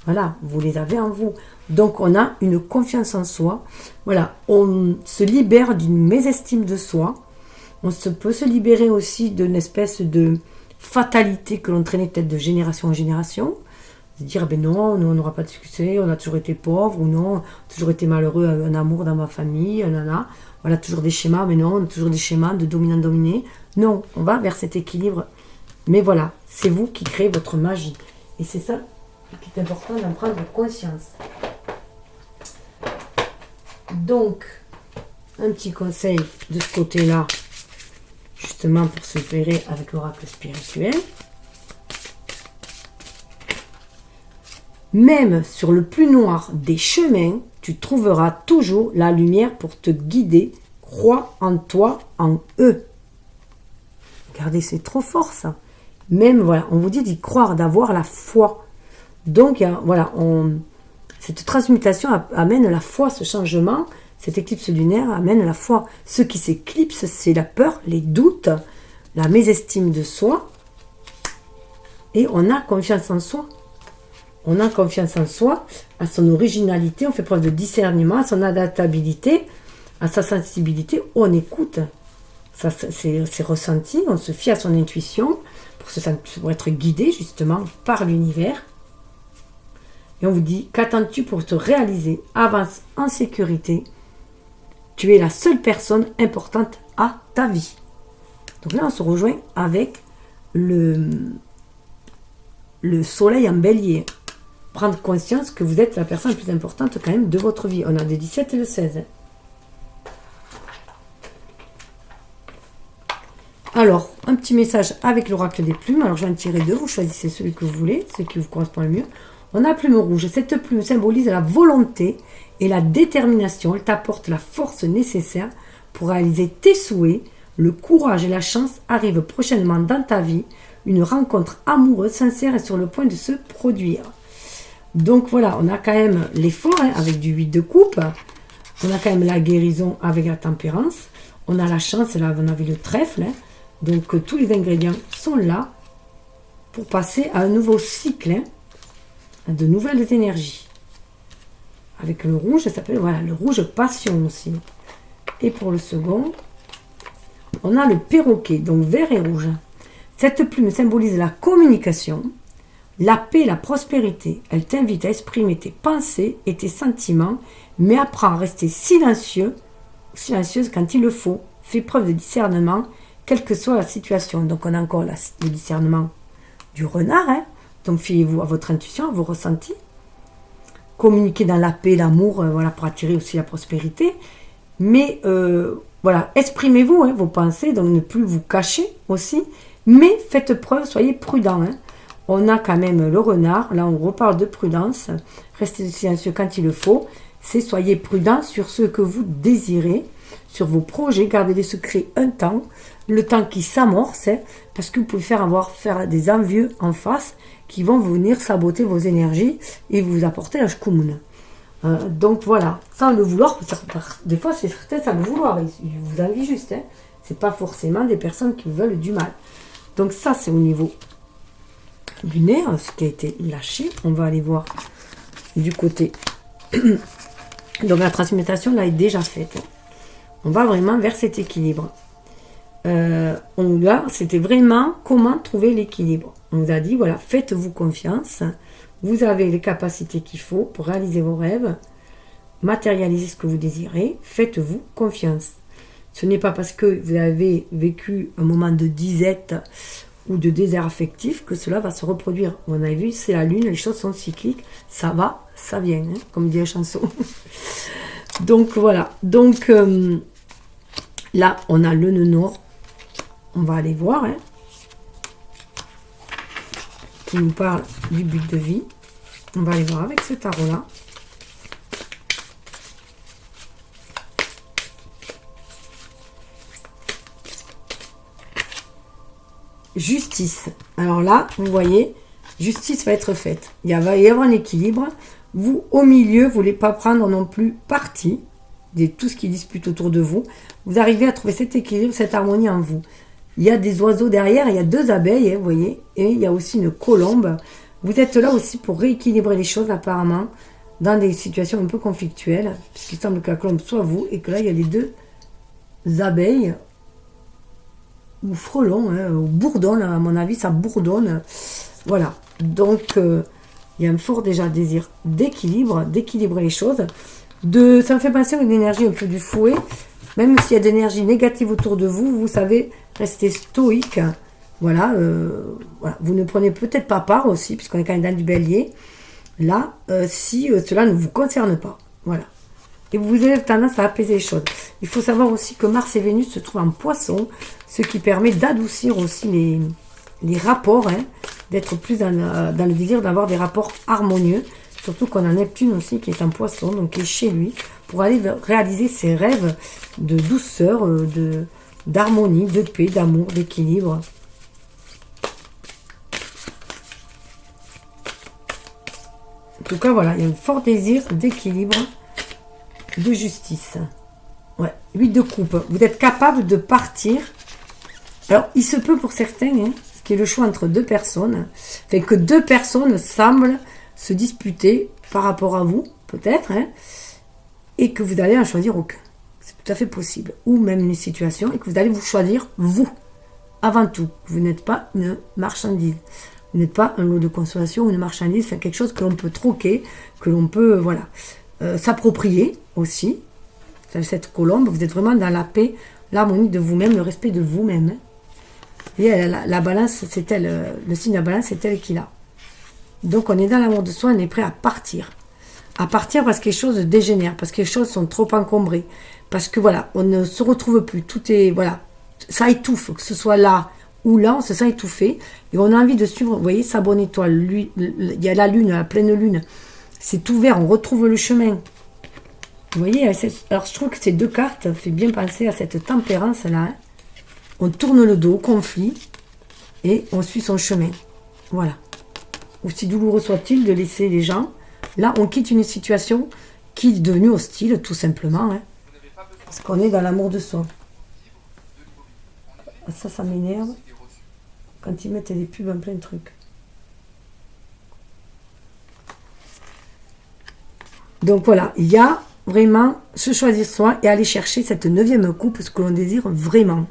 Speaker 1: Voilà, vous les avez en vous. Donc, on a une confiance en soi. Voilà, on se libère d'une mésestime de soi. Peut se libérer aussi d'une espèce de fatalité que l'on traînait peut-être de génération en génération. De dire, ben non, nous, on n'aura pas de succès, on a toujours été pauvres, ou non, on a toujours été malheureux, un amour dans ma famille, nana. Voilà, toujours des schémas, mais non, on a toujours des schémas de dominant-dominé. Non, on va vers cet équilibre. Mais voilà, c'est vous qui créez votre magie. Et c'est ça qui est important d'en prendre conscience. Donc, un petit conseil de ce côté-là, justement pour se opérer avec l'oracle spirituel. Même sur le plus noir des chemins, tu trouveras toujours la lumière pour te guider. Crois en toi, en eux. Regardez, c'est trop fort ça. Même, voilà, on vous dit d'y croire, d'avoir la foi. Donc, voilà, cette transmutation amène la foi, ce changement, cette éclipse lunaire amène la foi. Ce qui s'éclipse, c'est la peur, les doutes, la mésestime de soi. Et on a confiance en soi. On a confiance en soi, à son originalité, on fait preuve de discernement, à son adaptabilité, à sa sensibilité, on écoute. Ça, c'est ressenti, on se fie à son intuition pour être guidé justement par l'univers. Et on vous dit, qu'attends-tu pour te réaliser? Avance en sécurité. Tu es la seule personne importante à ta vie. Donc là, on se rejoint avec le soleil en bélier. Prendre conscience que vous êtes la personne la plus importante quand même de votre vie. On a le 17 et le 16. Alors, un petit message avec l'oracle des plumes. Alors, je vais en tirer deux. Vous choisissez celui que vous voulez, celui qui vous correspond le mieux. On a la plume rouge. Cette plume symbolise la volonté et la détermination. Elle t'apporte la force nécessaire pour réaliser tes souhaits. Le courage et la chance arrivent prochainement dans ta vie. Une rencontre amoureuse, sincère est sur le point de se produire. Donc voilà, on a quand même l'effort avec du 8 de coupe. On a quand même la guérison avec la tempérance. On a la chance, là on avait le trèfle. Donc tous les ingrédients sont là pour passer à un nouveau cycle, de nouvelles énergies. Avec le rouge, ça s'appelle voilà, le rouge passion aussi. Et pour le second, on a le perroquet, donc vert et rouge. Cette plume symbolise la communication, la paix, la prospérité. Elle t'invite à exprimer tes pensées et tes sentiments, mais apprends à rester silencieuse quand il le faut. Fais preuve de discernement, quelle que soit la situation. Donc on a encore le discernement du renard. Donc fiez-vous à votre intuition, à vos ressentis. Communiquez dans la paix, l'amour, voilà, pour attirer aussi la prospérité. Mais voilà, exprimez-vous, vos pensées, donc ne plus vous cacher aussi. Mais faites preuve, soyez prudents. On a quand même le renard, là on reparle de prudence. Restez silencieux quand il le faut. C'est soyez prudents sur ce que vous désirez, sur vos projets, gardez les secrets un temps, le temps qui s'amorce, parce que vous pouvez faire des envieux en face qui vont venir saboter vos énergies et vous apporter la shkumun. Donc voilà, sans le vouloir, des fois c'est certain sans le vouloir, ils vous envient juste, c'est pas forcément des personnes qui vous veulent du mal. Donc ça c'est au niveau lunaire, ce qui a été lâché. On va aller voir du côté. Donc la transmutation là est déjà faite. On va vraiment vers cet équilibre. C'était vraiment comment trouver l'équilibre. On vous a dit, voilà, faites-vous confiance. Vous avez les capacités qu'il faut pour réaliser vos rêves, matérialiser ce que vous désirez. Faites-vous confiance. Ce n'est pas parce que vous avez vécu un moment de disette ou de désert affectif que cela va se reproduire. On a vu, c'est la lune, les choses sont cycliques. Ça va, ça vient, comme dit la chanson. Donc voilà. Donc là, on a le nœud nord. On va aller voir. Qui nous parle du but de vie. On va aller voir avec ce tarot-là. Justice. Alors là, vous voyez, justice va être faite. Il va y avoir un équilibre. Vous, au milieu, vous ne voulez pas prendre non plus parti de tout ce qui dispute autour de vous. Vous arrivez à trouver cet équilibre, cette harmonie en vous. Il y a des oiseaux derrière, il y a 2 abeilles, vous voyez, et il y a aussi une colombe. Vous êtes là aussi pour rééquilibrer les choses apparemment dans des situations un peu conflictuelles, puisqu'il semble que la colombe soit vous, et que là il y a les 2 abeilles, ou frelons, ou bourdonnent, à mon avis ça bourdonne. Voilà, donc il y a un fort déjà désir d'équilibre, d'équilibrer les choses. Ça me fait penser à une énergie un peu du fouet. Même s'il y a de l'énergie négative autour de vous, vous savez rester stoïque. Voilà, voilà. Vous ne prenez peut-être pas part aussi, puisqu'on est quand même dans du bélier. Là, si cela ne vous concerne pas. Voilà. Et vous avez tendance à apaiser les choses. Il faut savoir aussi que Mars et Vénus se trouvent en poisson, ce qui permet d'adoucir aussi les rapports, d'être plus dans le désir d'avoir des rapports harmonieux. Surtout qu'on a Neptune aussi qui est en poisson, donc qui est chez lui, pour aller réaliser ses rêves de douceur, d'harmonie, de paix, d'amour, d'équilibre. En tout cas, voilà, il y a un fort désir d'équilibre, de justice. Ouais, 8 de coupe. Vous êtes capable de partir. Alors, il se peut pour certains, ce qui est le choix entre 2 personnes, fait que 2 personnes semblent se disputer par rapport à vous, peut-être, hein, et que vous allez en choisir aucun. C'est tout à fait possible. Ou même une situation, et que vous allez vous choisir, vous, avant tout. Vous n'êtes pas une marchandise. Vous n'êtes pas un lot de consommation ou une marchandise, c'est quelque chose que l'on peut troquer, que l'on peut, voilà, s'approprier aussi. Cette colombe, vous êtes vraiment dans la paix, l'harmonie de vous-même, le respect de vous-même. Et la balance, c'est elle, le signe de la balance, c'est elle qui l'a. Donc on est dans l'amour de soi, on est prêt à partir. À partir parce que les choses dégénèrent, parce que les choses sont trop encombrées, parce que voilà, on ne se retrouve plus, tout est, voilà, ça étouffe, que ce soit là ou là, on se sent étouffé, et on a envie de suivre, vous voyez, sa bonne étoile, lui, il y a la lune, la pleine lune, c'est ouvert, on retrouve le chemin. Vous voyez, alors je trouve que ces deux cartes fait bien penser à cette tempérance-là. Hein. On tourne le dos au conflit et on suit son chemin. Voilà. Aussi douloureux soit-il de laisser les gens, là on quitte une situation qui est devenue hostile, tout simplement. Hein. Parce qu'on est dans l'amour de soi. Ça m'énerve. Quand ils mettent des pubs en plein de trucs. Donc voilà, il y a vraiment se choisir soi et aller chercher cette 9e coupe, ce que l'on désire vraiment.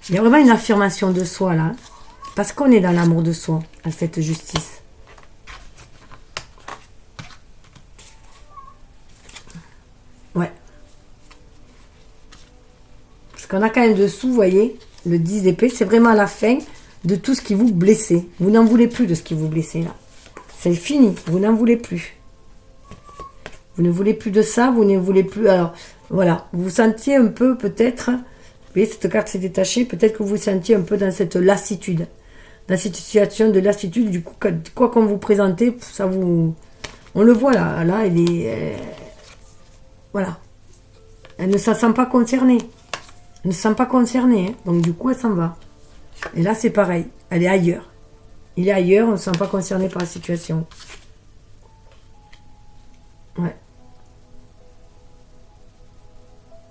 Speaker 1: Il y a vraiment une affirmation de soi là, parce qu'on est dans l'amour de soi, à cette justice. Ouais. Parce qu'on a quand même dessous, vous voyez, le 10 d'épée, c'est vraiment la fin de tout ce qui vous blesse. Vous n'en voulez plus de ce qui vous blesse là. C'est fini, vous n'en voulez plus. Vous ne voulez plus de ça, vous ne voulez plus... Alors, voilà, vous vous sentiez un peu, peut-être... Vous voyez, cette carte s'est détachée, peut-être que vous vous sentiez un peu dans cette lassitude. Dans cette situation de lassitude, du coup, quoi qu'on vous présentez, ça vous... On le voit là, elle est... voilà. Elle ne se sent pas concernée. Elle ne se sent pas concernée, hein. Donc du coup, elle s'en va. Et là, c'est pareil, elle est ailleurs. Il est ailleurs, on ne se sent pas concerné par la situation. Ouais.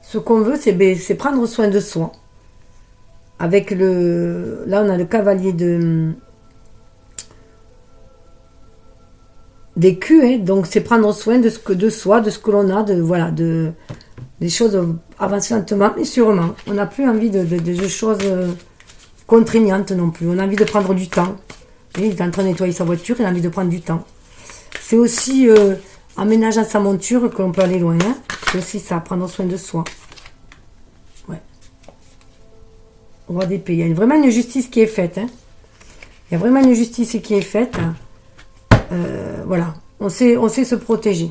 Speaker 1: Ce qu'on veut, c'est prendre soin de soi. Avec le... Là, on a le cavalier des culs, hein. Donc c'est prendre soin de soi, de ce que l'on a, voilà, des choses avancer lentement, mais sûrement. On n'a plus envie de choses contraignantes non plus. On a envie de prendre du temps. Il est en train de nettoyer sa voiture, il a envie de prendre du temps. C'est aussi en ménageant sa monture que l'on peut aller loin. Hein. C'est aussi ça, prendre soin de soi. Ouais. Roi d'épée. Il y a vraiment une justice qui est faite. Hein. Il y a vraiment une justice qui est faite. Voilà. On sait se protéger.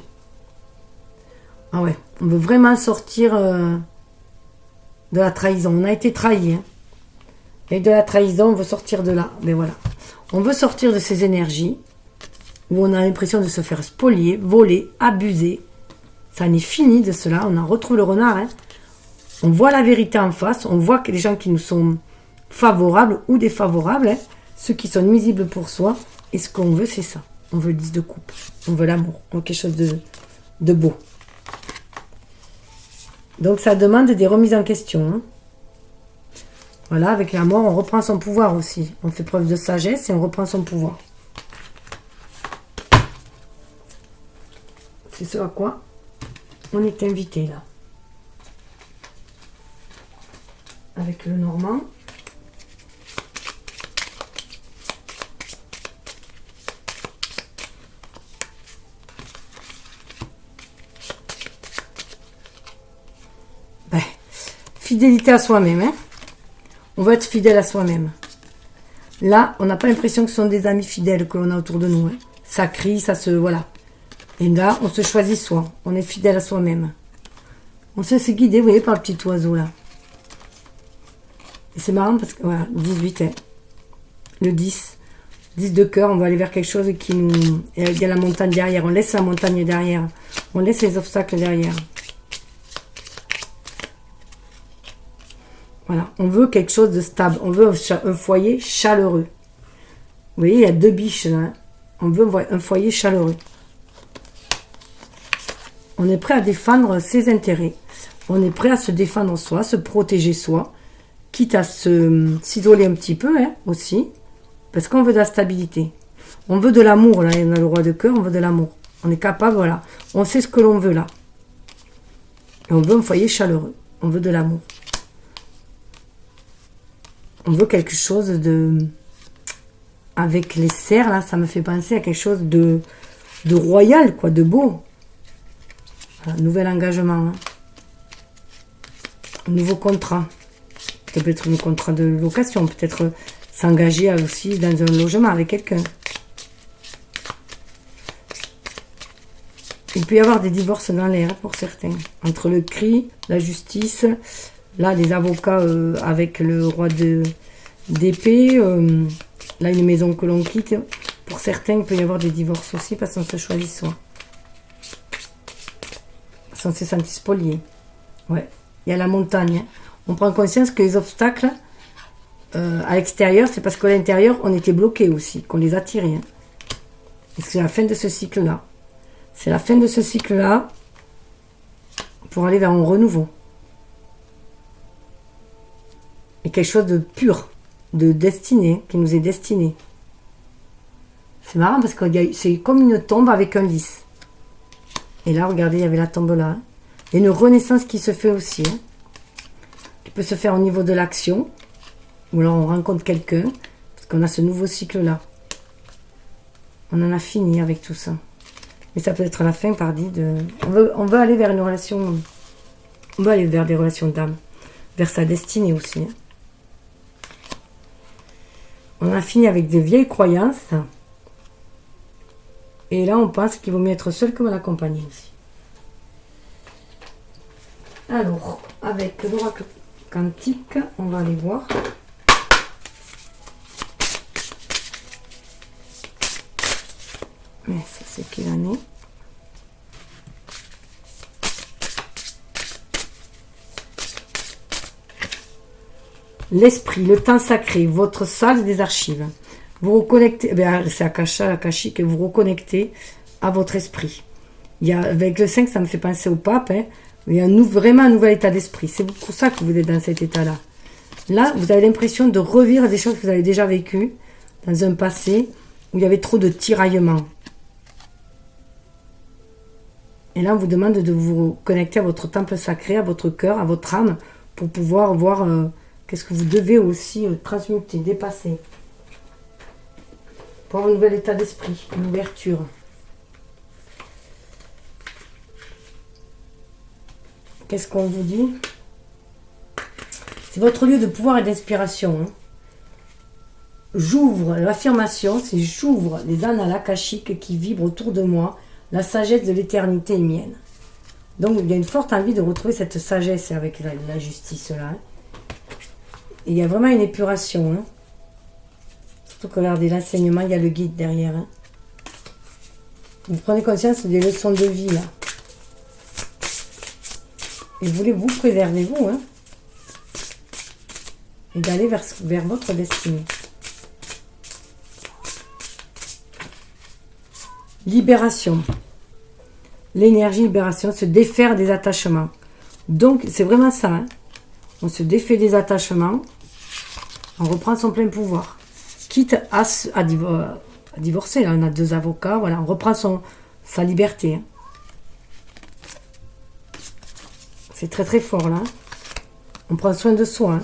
Speaker 1: Ah ouais. On veut vraiment sortir de la trahison. On a été trahi. Hein. Et de la trahison, on veut sortir de là. Mais voilà. On veut sortir de ces énergies où on a l'impression de se faire spolier, voler, abuser. Ça en est fini de cela. On en retrouve le renard. Hein. On voit la vérité en face. On voit que les gens qui nous sont favorables ou défavorables, hein, ceux qui sont nuisibles pour soi. Et ce qu'on veut, c'est ça. On veut le 10 de coupe. On veut l'amour. On veut quelque chose de beau. Donc ça demande des remises en question. Hein. Voilà, avec la mort, on reprend son pouvoir aussi. On fait preuve de sagesse et on reprend son pouvoir. C'est ce à quoi on est invité là. Avec le Normand. Ben, fidélité à soi-même, hein. On va être fidèle à soi-même. Là, on n'a pas l'impression que ce sont des amis fidèles que l'on a autour de nous. Hein. Ça crie, ça se... Voilà. Et là, on se choisit soi. On est fidèle à soi-même. On sait se guider, vous voyez, par le petit oiseau, là. Et c'est marrant parce que... Voilà, 18, hein. Le 10. 10 de cœur, on va aller vers quelque chose qui nous... Et il y a la montagne derrière. On laisse la montagne derrière. On laisse les obstacles derrière. Voilà, on veut quelque chose de stable. On veut un foyer chaleureux. Vous voyez, il y a 2 biches là. Hein. On veut un foyer chaleureux. On est prêt à défendre ses intérêts. On est prêt à se défendre soi, se protéger soi. Quitte à s'isoler un petit peu hein, aussi. Parce qu'on veut de la stabilité. On veut de l'amour, là, on a le roi de cœur, on veut de l'amour. On est capable, voilà. On sait ce que l'on veut, là. Et on veut un foyer chaleureux. On veut de l'amour. On veut quelque chose de... Avec les cerfs, là, ça me fait penser à quelque chose de royal, quoi, de beau. Voilà, nouvel engagement. Hein. Un nouveau contrat. Ça peut être un contrat de location. Peut-être s'engager aussi dans un logement avec quelqu'un. Il peut y avoir des divorces dans l'air pour certains. Entre le cri, la justice, là, les avocats avec le roi d'épée, là, une maison que l'on quitte. Pour certains, il peut y avoir des divorces aussi parce qu'on se choisit soi. Parce qu'on se sent spolié. Ouais. Il y a la montagne. Hein. On prend conscience que les obstacles à l'extérieur, c'est parce qu'à l'intérieur, on était bloqué aussi, qu'on les a tirés. Hein. Et c'est la fin de ce cycle-là. C'est la fin de ce cycle-là pour aller vers un renouveau. Et quelque chose de pur, de destiné, qui nous est destiné. C'est marrant parce que c'est comme une tombe avec un lys. Et là, regardez, il y avait la tombe là. Il y a une renaissance qui se fait aussi. Hein, qui peut se faire au niveau de l'action. Ou alors on rencontre quelqu'un. Parce qu'on a ce nouveau cycle-là. On en a fini avec tout ça. Mais ça peut être la fin, pardi, de... On veut aller vers une relation... On veut aller vers des relations d'âme. Vers sa destinée aussi. Hein. On a fini avec des vieilles croyances. Et là, on pense qu'il vaut mieux être seul que mal accompagné aussi. Alors, avec l'oracle quantique, on va aller voir. Mais ça, c'est quelle année? L'esprit, le temps sacré, votre salle des archives. Vous reconnectez, c'est Akasha, Akashique, et vous reconnectez à votre esprit. Il y a, avec le 5, ça me fait penser au pape. Hein, il y a vraiment un nouvel état d'esprit. C'est pour ça que vous êtes dans cet état-là. Là, vous avez l'impression de revivre des choses que vous avez déjà vécues dans un passé où il y avait trop de tiraillements. Et là, on vous demande de vous connecter à votre temple sacré, à votre cœur, à votre âme, pour pouvoir voir qu'est-ce que vous devez aussi transmuter, dépasser. Pour avoir un nouvel état d'esprit, une ouverture. Qu'est-ce qu'on vous dit? C'est votre lieu de pouvoir et d'inspiration. Hein. J'ouvre, l'affirmation, c'est j'ouvre les annales akashiques qui vibrent autour de moi. La sagesse de l'éternité est mienne. Donc, il y a une forte envie de retrouver cette sagesse avec la justice là. Hein. Et il y a vraiment une épuration. Hein. Surtout que regardez l'enseignement, il y a le guide derrière. Hein. Vous prenez conscience des leçons de vie là. Et vous voulez vous préserver vous. Hein. Et d'aller vers votre destinée. Libération. L'énergie libération, se défaire des attachements. Donc, c'est vraiment ça. Hein. On se défait des attachements. On reprend son plein pouvoir. Quitte à divorcer. Là, on a 2 avocats. Voilà, on reprend sa liberté. Hein. C'est très très fort là. On prend soin de soi.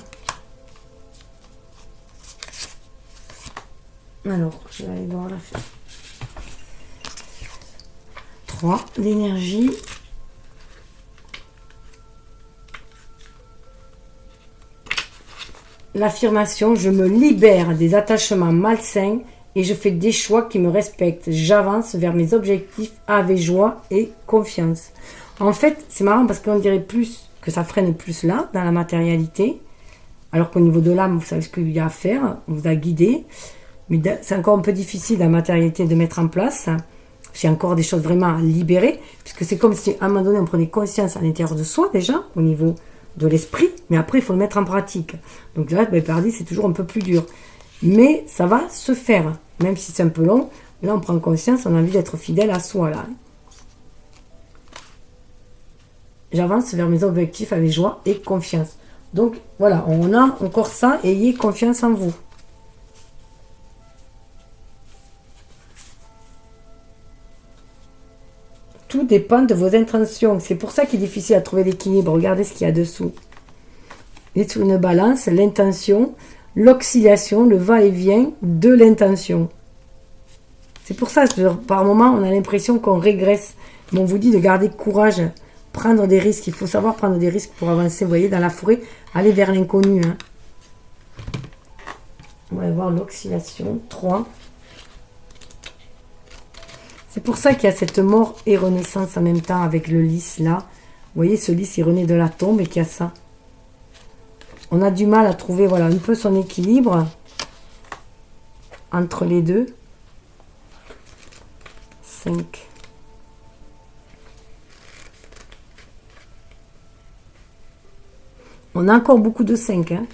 Speaker 1: Hein. Alors, je vais aller voir la fin. 3, l'énergie. L'affirmation, je me libère des attachements malsains et je fais des choix qui me respectent. J'avance vers mes objectifs avec joie et confiance. En fait, c'est marrant parce qu'on dirait plus que ça freine plus là, dans la matérialité. Alors qu'au niveau de l'âme, vous savez ce qu'il y a à faire, on vous a guidé. Mais c'est encore un peu difficile la matérialité de mettre en place. C'est encore des choses vraiment à libérer, puisque c'est comme si à un moment donné on prenait conscience à l'intérieur de soi déjà, au niveau de l'esprit, mais après il faut le mettre en pratique. Donc là, pardi, c'est toujours un peu plus dur. Mais ça va se faire, même si c'est un peu long. Là, on prend conscience, on a envie d'être fidèle à soi là. J'avance vers mes objectifs avec joie et confiance. Donc voilà, on a encore ça, ayez confiance en vous. dépend de vos intentions. C'est pour ça qu'il est difficile à trouver l'équilibre. Regardez ce qu'il y a dessous. Et sur une balance, l'intention, l'oscillation, le va-et-vient de l'intention. C'est pour ça que par moment, on a l'impression qu'on régresse. Mais on vous dit de garder courage, prendre des risques. Il faut savoir prendre des risques pour avancer. Vous voyez, dans la forêt, aller vers l'inconnu. Hein. On va voir l'oscillation. 3. C'est pour ça qu'il y a cette mort et renaissance en même temps avec le lys là. Vous voyez, ce lys, il renaît de la tombe et qu'il y a ça. On a du mal à trouver, voilà, un peu son équilibre entre les deux. 5. On a encore beaucoup de 5. Hein.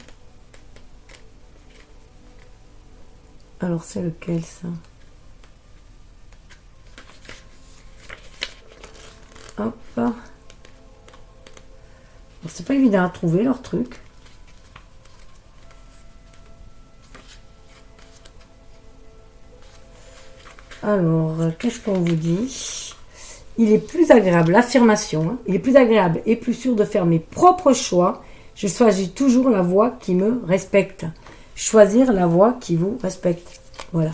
Speaker 1: Alors, c'est lequel, ça? Hop. C'est pas évident à trouver, leur truc. Alors, qu'est-ce qu'on vous dit? Il est plus agréable, l'affirmation, hein, il est plus agréable et plus sûr de faire mes propres choix. Je choisis toujours la voie qui me respecte. Choisir la voie qui vous respecte. Voilà.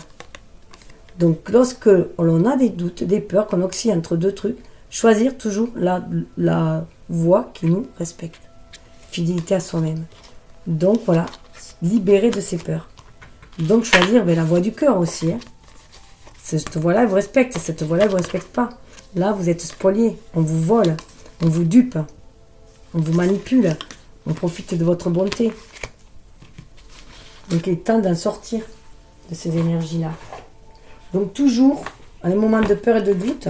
Speaker 1: Donc, lorsque l'on a des doutes, des peurs, qu'on oscille entre deux trucs, choisir toujours la voie qui nous respecte. Fidélité à soi-même. Donc, voilà. Libérer de ses peurs. Donc, choisir la voie du cœur aussi. Hein. Cette voie-là, elle vous respecte. Cette voie-là, elle ne vous respecte pas. Là, vous êtes spolié. On vous vole. On vous dupe. On vous manipule. On profite de votre bonté. Donc, il est temps d'en sortir de ces énergies-là. Donc, toujours, à un moment de peur et de doute,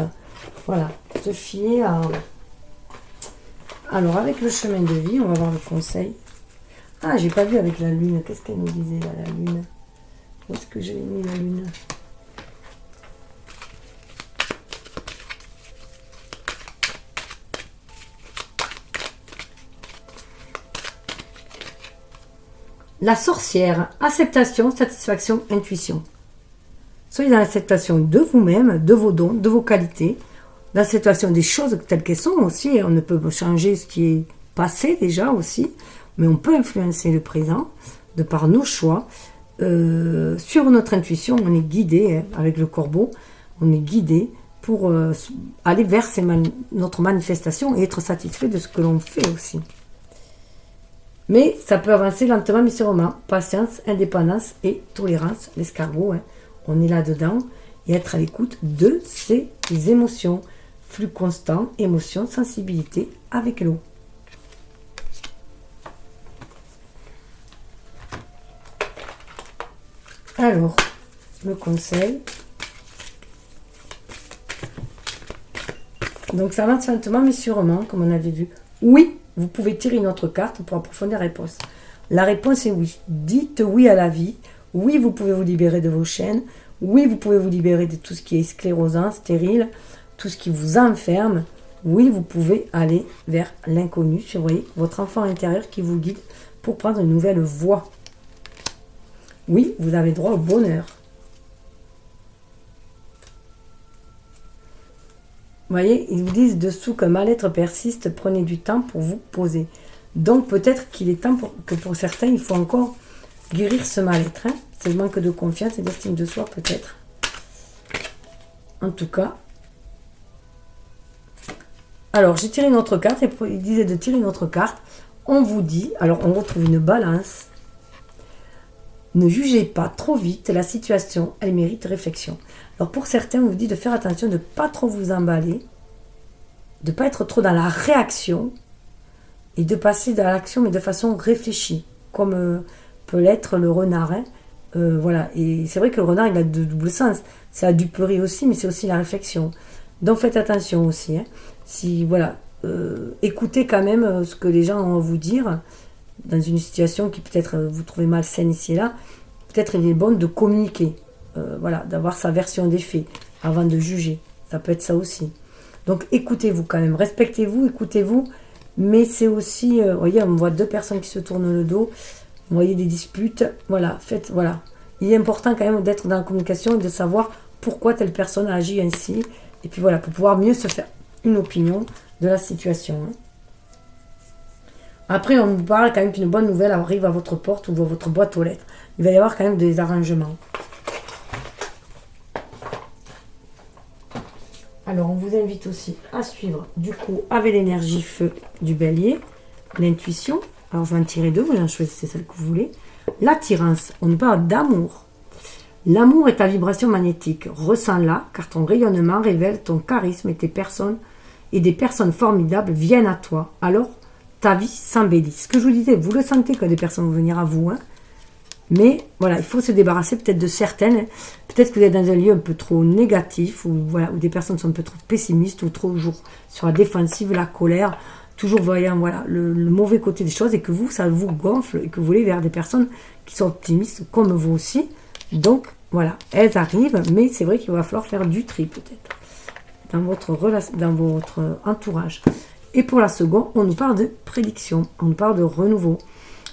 Speaker 1: voilà, se fier à... Alors, avec le chemin de vie, on va voir le conseil. Ah, j'ai pas vu avec la lune. Qu'est-ce qu'elle nous disait, là, la lune? Où est-ce que j'ai mis la lune? La sorcière, acceptation, satisfaction, intuition. Soyez dans l'acceptation de vous-même, de vos dons, de vos qualités, l'acceptation des choses telles qu'elles sont aussi. On ne peut changer ce qui est passé déjà aussi, mais on peut influencer le présent de par nos choix. Sur notre intuition, on est guidé, hein, avec le corbeau, on est guidé pour aller vers notre manifestation et être satisfait de ce que l'on fait aussi. Mais ça peut avancer lentement mais sûrement. Patience, indépendance et tolérance, l'escargot. Hein. On est là-dedans et être à l'écoute de ses émotions. Flux constant, émotion, sensibilité avec l'eau. Alors, le conseil. Donc ça avance lentement mais sûrement, comme on avait vu. Oui, vous pouvez tirer une autre carte pour approfondir la réponse. La réponse est oui. Dites oui à la vie. Oui, vous pouvez vous libérer de vos chaînes. Oui, vous pouvez vous libérer de tout ce qui est sclérosant, stérile, tout ce qui vous enferme. Oui, vous pouvez aller vers l'inconnu. Surveillez votre enfant intérieur qui vous guide pour prendre une nouvelle voie. Oui, vous avez droit au bonheur. Vous voyez, ils vous disent dessous qu'un mal-être persiste, prenez du temps pour vous poser. Donc peut-être qu'il est temps que pour certains, il faut encore guérir ce mal-être. Hein. C'est le manque de confiance et d'estime de soi peut-être. En tout cas. Alors j'ai tiré une autre carte et il disait de tirer une autre carte. On vous dit, alors on retrouve une balance. Ne jugez pas trop vite la situation, elle mérite réflexion. Alors pour certains, on vous dit de faire attention, de ne pas trop vous emballer, de ne pas être trop dans la réaction et de passer dans l'action mais de façon réfléchie, comme peut l'être le renard. Hein. Voilà, et c'est vrai que le renard il a de double sens, c'est la duperie aussi, mais c'est aussi la réflexion. Donc faites attention aussi. Hein. Si voilà, écoutez quand même ce que les gens ont à vous dire. Dans une situation qui peut-être vous trouvez malsaine ici et là, peut-être il est bon de communiquer, voilà, d'avoir sa version des faits avant de juger. Ça peut être ça aussi. Donc écoutez-vous quand même, respectez-vous, écoutez-vous, mais c'est aussi, vous voyez, on voit deux personnes qui se tournent le dos, vous voyez des disputes, voilà, faites, voilà. Il est important quand même d'être dans la communication et de savoir pourquoi telle personne a agi ainsi, et puis voilà, pour pouvoir mieux se faire une opinion de la situation. Hein. Après, on vous parle quand même qu'une bonne nouvelle arrive à votre porte ou à votre boîte aux lettres. Il va y avoir quand même des arrangements. Alors, on vous invite aussi à suivre, du coup, avec l'énergie feu du bélier, l'intuition. Alors, je vais en tirer deux, vous en choisissez celle que vous voulez. L'attirance, on parle d'amour. L'amour est ta vibration magnétique. Ressens-la, car ton rayonnement révèle ton charisme et tes personnes et des personnes formidables viennent à toi. Alors, ta vie s'embellit. Ce que je vous disais, vous le sentez que des personnes vont venir à vous, hein. Mais voilà, il faut se débarrasser peut-être de certaines. Peut-être que vous êtes dans un lieu un peu trop négatif, ou voilà, où des personnes sont un peu trop pessimistes, ou trop toujours sur la défensive, la colère, toujours voyant voilà, le mauvais côté des choses, et que vous, ça vous gonfle, et que vous voulez vers des personnes qui sont optimistes, comme vous aussi. Donc, voilà, elles arrivent, mais c'est vrai qu'il va falloir faire du tri, peut-être, dans votre entourage. Et pour la seconde, on nous parle de prédiction, on nous parle de renouveau.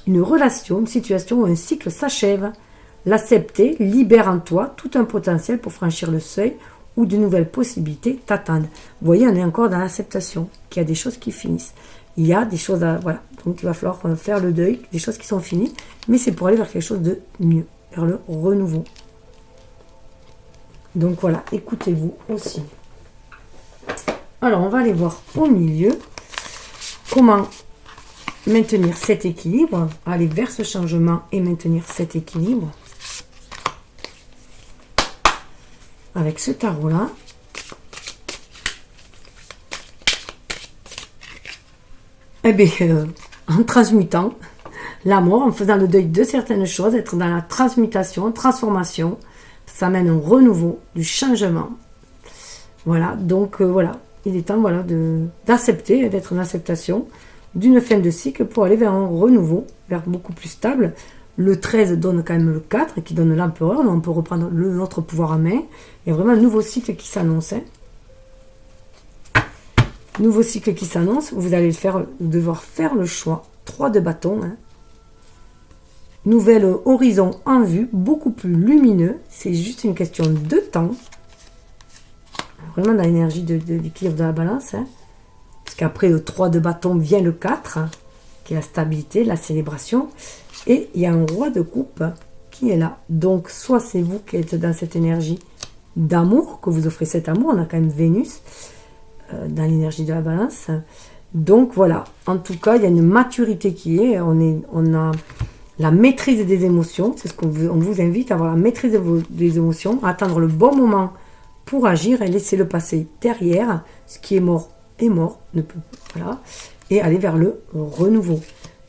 Speaker 1: Une relation, une situation ou un cycle s'achève. L'accepter libère en toi tout un potentiel pour franchir le seuil où de nouvelles possibilités t'attendent. Vous voyez, on est encore dans l'acceptation, qu'il y a des choses qui finissent. Il y a des choses à... Voilà, donc il va falloir faire le deuil, des choses qui sont finies, mais c'est pour aller vers quelque chose de mieux, vers le renouveau. Donc voilà, écoutez-vous aussi. Alors, on va aller voir au milieu comment maintenir cet équilibre, aller vers ce changement et maintenir cet équilibre. Avec ce tarot-là. Eh bien, en transmutant la mort, en faisant le deuil de certaines choses, être dans la transmutation, transformation, ça amène un renouveau, du changement. Voilà, donc voilà, il est temps voilà, d'accepter, d'être en acceptation d'une fin de cycle pour aller vers un renouveau, vers beaucoup plus stable. Le 13 donne quand même le 4 qui donne l'empereur, donc on peut reprendre notre pouvoir en main. Il y a vraiment un nouveau cycle qui s'annonce. Hein. Nouveau cycle qui s'annonce, vous allez devoir faire le choix. 3 de bâton. Hein. Nouvel horizon en vue, beaucoup plus lumineux. C'est juste une question de temps. Vraiment dans l'énergie de l'équilibre de la balance. Hein. Parce qu'après le 3 de bâton vient le 4, qui est la stabilité, la célébration. Et il y a un roi de coupe qui est là. Donc, soit c'est vous qui êtes dans cette énergie d'amour, que vous offrez cet amour. On a quand même Vénus dans l'énergie de la balance. Donc, voilà. En tout cas, il y a une maturité qui est. On a la maîtrise des émotions. C'est ce qu'on vous invite à avoir la maîtrise des émotions, à attendre le bon moment pour agir et laisser le passé derrière. Ce qui est mort est mort. Voilà. Et aller vers le renouveau.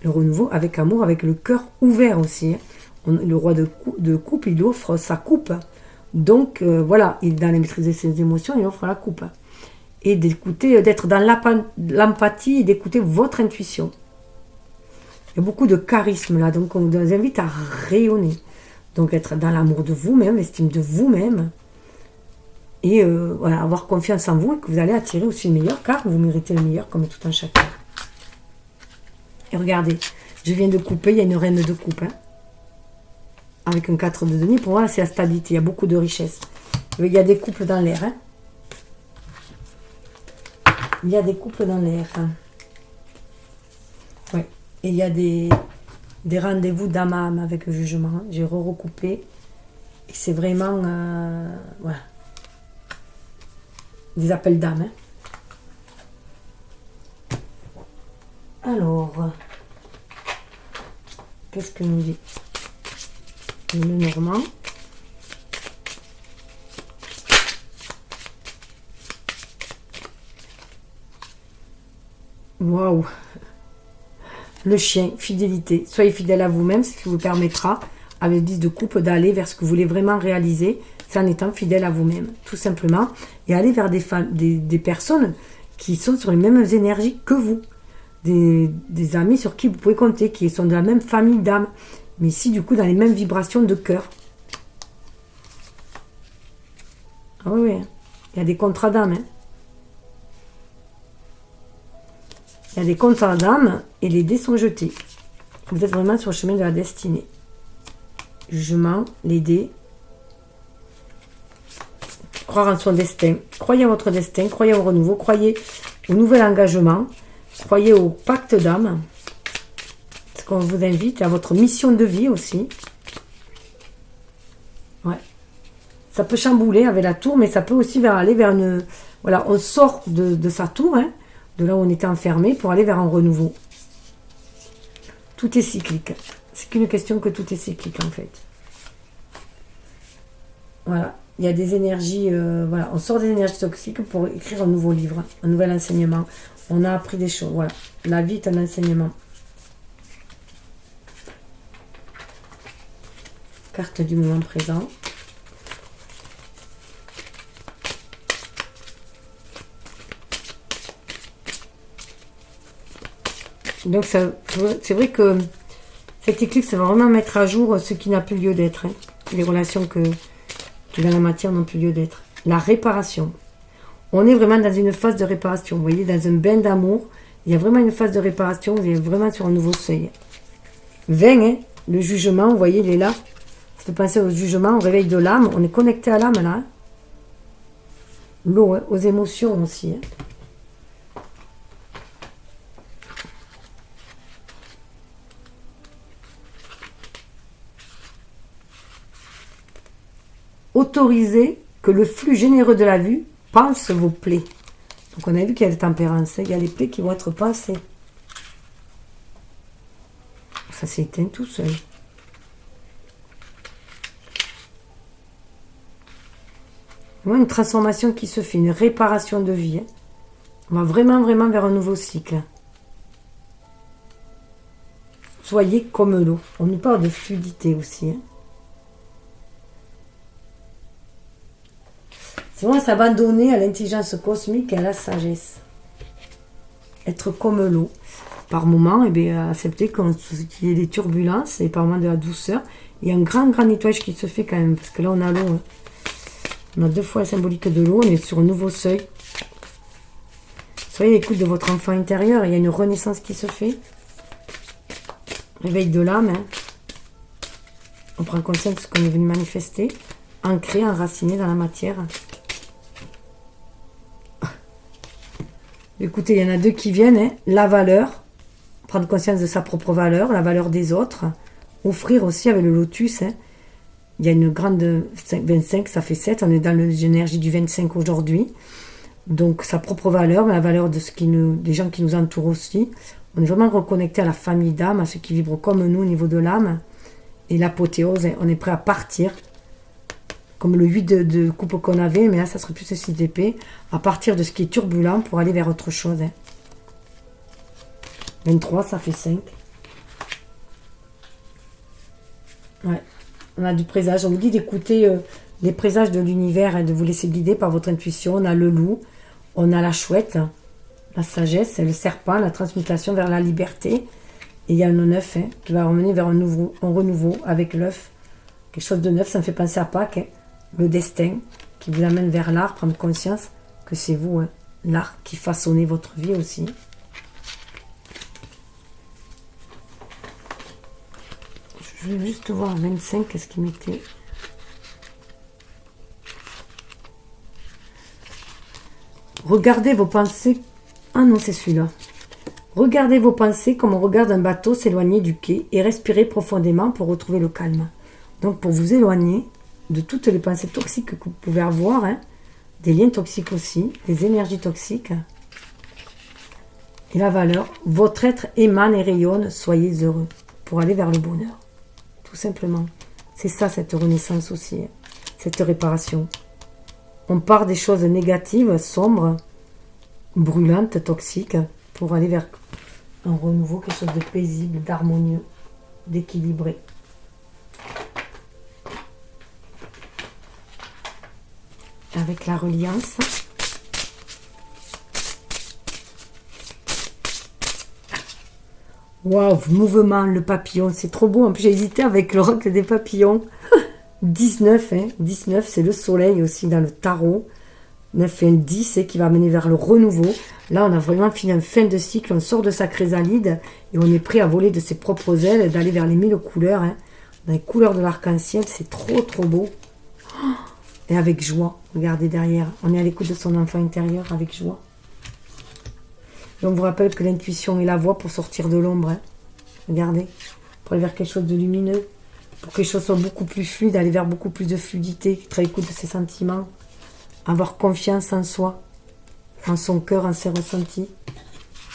Speaker 1: Le renouveau avec amour, avec le cœur ouvert aussi. Le roi de coupe, il offre sa coupe. Donc, voilà, il est dans la maîtrise de ses émotions, il offre la coupe. Et d'écouter, d'être dans l'empathie et d'écouter votre intuition. Il y a beaucoup de charisme là, donc on vous invite à rayonner. Donc, être dans l'amour de vous-même, l'estime de vous-même. Et voilà, avoir confiance en vous et que vous allez attirer aussi le meilleur, car vous méritez le meilleur comme tout un chacun. Et regardez, je viens de couper, il y a une reine de coupe. Hein, avec un 4 de denier. Pour moi, c'est la stabilité. Il y a beaucoup de richesse. Il y a des couples dans l'air. Hein. Il y a des couples dans l'air. Hein. Ouais. Et il y a des rendez-vous d'âme à âme avec le jugement. J'ai recoupé. Et c'est vraiment... voilà. Des appels d'âme. Hein. Alors, qu'est-ce que nous dit le Normand? Waouh! Le chien, fidélité. Soyez fidèle à vous-même, ce qui vous permettra, avec le 10 de coupe, d'aller vers ce que vous voulez vraiment réaliser, c'est en étant fidèle à vous-même, tout simplement, et aller vers des personnes qui sont sur les mêmes énergies que vous. Des amis sur qui vous pouvez compter, qui sont de la même famille d'âme, mais ici du coup dans les mêmes vibrations de cœur. Ah oui, il y a des contrats d'âme. Hein. Il y a des contrats d'âme et les dés sont jetés. Vous êtes vraiment sur le chemin de la destinée. Jugement, les dés. croire en son destin. Croyez en votre destin, croyez au renouveau, croyez au nouvel engagement, croyez au pacte d'âme. Ce qu'on vous invite à votre mission de vie aussi. Ouais. Ça peut chambouler avec la tour, mais ça peut aussi aller vers une... Voilà, on sort de sa tour, hein, de là où on était enfermé, pour aller vers un renouveau. Tout est cyclique. C'est qu'une question que tout est cyclique, en fait. Voilà. Il y a des énergies... voilà, on sort des énergies toxiques pour écrire un nouveau livre, un nouvel enseignement. On a appris des choses. Voilà. La vie est un enseignement. Carte du moment présent. Donc, c'est vrai que cette éclipse, ça va vraiment mettre à jour ce qui n'a plus lieu d'être. Hein. Les relations qui dans la matière n'ont plus lieu d'être. La réparation. On est vraiment dans une phase de réparation. Vous voyez, dans un bain d'amour, il y a vraiment une phase de réparation. Vous êtes vraiment sur un nouveau seuil. 20, hein, le jugement, vous voyez, il est là. Ça fait penser au jugement, au réveil de l'âme. On est connecté à l'âme, là. Hein. L'eau, hein, aux émotions aussi. Hein. Autorisez que le flux généreux de la vue pense vos plaies. Donc on a vu qu'il y a la tempérance, hein, il y a les plaies qui vont être pensées. Ça s'éteint tout seul. Une transformation qui se fait, une réparation de vie. Hein. On va vraiment, vraiment vers un nouveau cycle. Soyez comme l'eau. On nous parle de fluidité aussi. Hein. C'est vraiment s'abandonner à l'intelligence cosmique et à la sagesse. Être comme l'eau. Par moments, eh bien, accepter qu'il y ait des turbulences et par moments de la douceur. Il y a un grand, grand nettoyage qui se fait quand même. Parce que là, on a l'eau. Hein. On a 2 fois la symbolique de l'eau. On est sur un nouveau seuil. Soyez à l'écoute de votre enfant intérieur. Il y a une renaissance qui se fait. Réveil de l'âme. Hein. On prend conscience de ce qu'on est venu manifester. Ancré, enraciné dans la matière. Écoutez, il y en a 2 qui viennent. Hein. La valeur. Prendre conscience de sa propre valeur. La valeur des autres. Offrir aussi avec le lotus. Hein. Il y a une grande 25, ça fait 7. On est dans l'énergie du 25 aujourd'hui. Donc, sa propre valeur, la valeur de des gens qui nous entourent aussi. On est vraiment reconnecté à la famille d'âme, à ceux qui vibrent comme nous au niveau de l'âme. Et l'apothéose, on est prêt à partir. Comme le 8 de coupe qu'on avait, mais là, ça serait plus ce 6 d'épée. À partir de ce qui est turbulent pour aller vers autre chose. Hein. 23, ça fait 5. Ouais. On a du présage. On vous dit d'écouter les présages de l'univers et de vous laisser guider par votre intuition. On a le loup, on a la chouette, la sagesse, le serpent, la transmutation vers la liberté. Et il y a le 9 hein, qui va emmener vers un renouveau avec l'œuf. Quelque chose de neuf, ça me fait penser à Pâques. Hein. Le destin qui vous amène vers l'art, prendre conscience que c'est vous, hein, l'art qui façonnez votre vie aussi. Je vais juste voir 25, qu'est-ce qu'il mettait. Regardez vos pensées. Ah non, c'est celui-là. Regardez vos pensées comme on regarde un bateau s'éloigner du quai et respirez profondément pour retrouver le calme. Donc pour vous éloigner de toutes les pensées toxiques que vous pouvez avoir, hein, des liens toxiques aussi, des énergies toxiques. Et la valeur, votre être émane et rayonne, soyez heureux pour aller vers le bonheur. Tout simplement. C'est ça cette renaissance aussi, cette réparation. On part des choses négatives, sombres, brûlantes, toxiques, pour aller vers un renouveau, quelque chose de paisible, d'harmonieux, d'équilibré. Avec la reliance. Waouh, mouvement, le papillon, c'est trop beau. En plus, j'ai hésité avec le roc des papillons. 19, hein, 19, c'est le soleil aussi dans le tarot. 9 et un 10, qui va mener vers le renouveau. Là, on a vraiment fini une fin de cycle. On sort de sa chrysalide et on est prêt à voler de ses propres ailes, d'aller vers les 1000 couleurs. Hein. Dans les couleurs de l'arc-en-ciel, c'est trop, trop beau. Oh, et avec joie. Regardez derrière, on est à l'écoute de son enfant intérieur avec joie. Et on vous rappelle que l'intuition est la voie pour sortir de l'ombre. Hein. Regardez, pour aller vers quelque chose de lumineux, pour que les choses soient beaucoup plus fluides, aller vers beaucoup plus de fluidité, être à l'écoute de ses sentiments, avoir confiance en soi, en son cœur, en ses ressentis.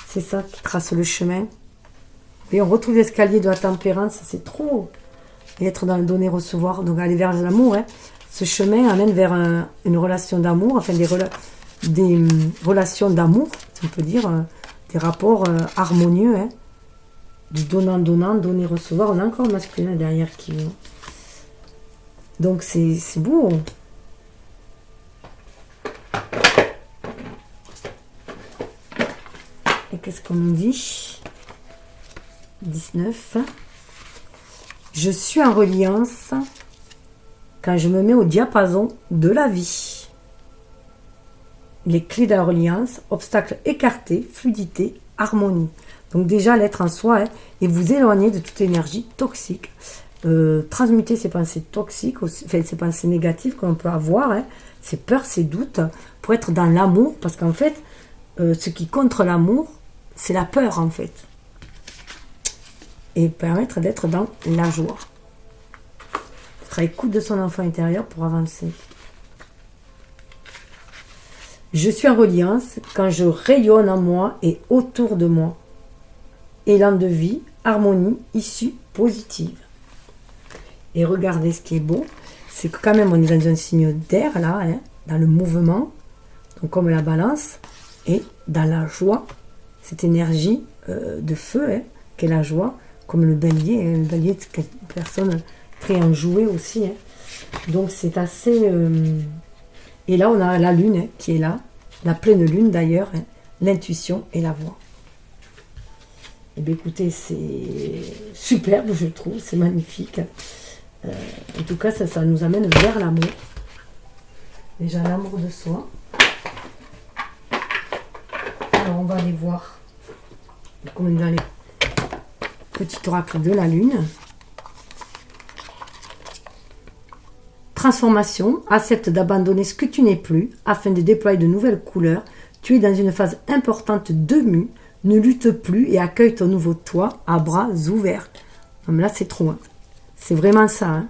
Speaker 1: C'est ça qui trace le chemin. Et on retrouve l'escalier de la tempérance, c'est trop. Et être dans le donner-recevoir, donc aller vers l'amour. Hein. Ce chemin amène vers une relation d'amour, enfin des relations d'amour, on peut dire, des rapports harmonieux. Hein. Du donnant-donnant, donner-recevoir. On a encore le masculin derrière qui... Donc c'est beau. Et qu'est-ce qu'on nous dit ? 19. Je suis en reliance quand je me mets au diapason de la vie. Les clés de la reliance, obstacles écartés, fluidité, harmonie. Donc déjà l'être en soi hein, et vous éloigner de toute énergie toxique. Transmuter ces pensées toxiques, enfin ces pensées négatives qu'on peut avoir, hein, ces peurs, ces doutes, pour être dans l'amour. Parce qu'en fait, ce qui contre l'amour, c'est la peur en fait. Et permettre d'être dans la joie. Être à l'écoute de son enfant intérieur pour avancer. Je suis en reliance quand je rayonne en moi et autour de moi. Élan de vie, harmonie, issue positive. Et regardez ce qui est beau, c'est que quand même on est dans un signe d'air là, hein, dans le mouvement, donc comme la balance, et dans la joie, cette énergie de feu, hein, qu'est la joie, comme le bélier, hein, le bélier c'est une personne très enjouée aussi. Hein. Donc c'est assez... Et là on a la lune hein, qui est là, la pleine lune d'ailleurs, hein, l'intuition et la voix. Eh bien écoutez, c'est superbe je trouve, c'est magnifique. En tout cas, ça nous amène vers l'amour. Déjà l'amour de soi. Alors on va aller voir comme dans les petits oracles de la lune. Transformation, accepte d'abandonner ce que tu n'es plus afin de déployer de nouvelles couleurs. Tu es dans une phase importante de mue. Ne lutte plus et accueille ton nouveau toi à bras ouverts. Non, mais là, c'est trop. Hein. C'est vraiment ça. Hein.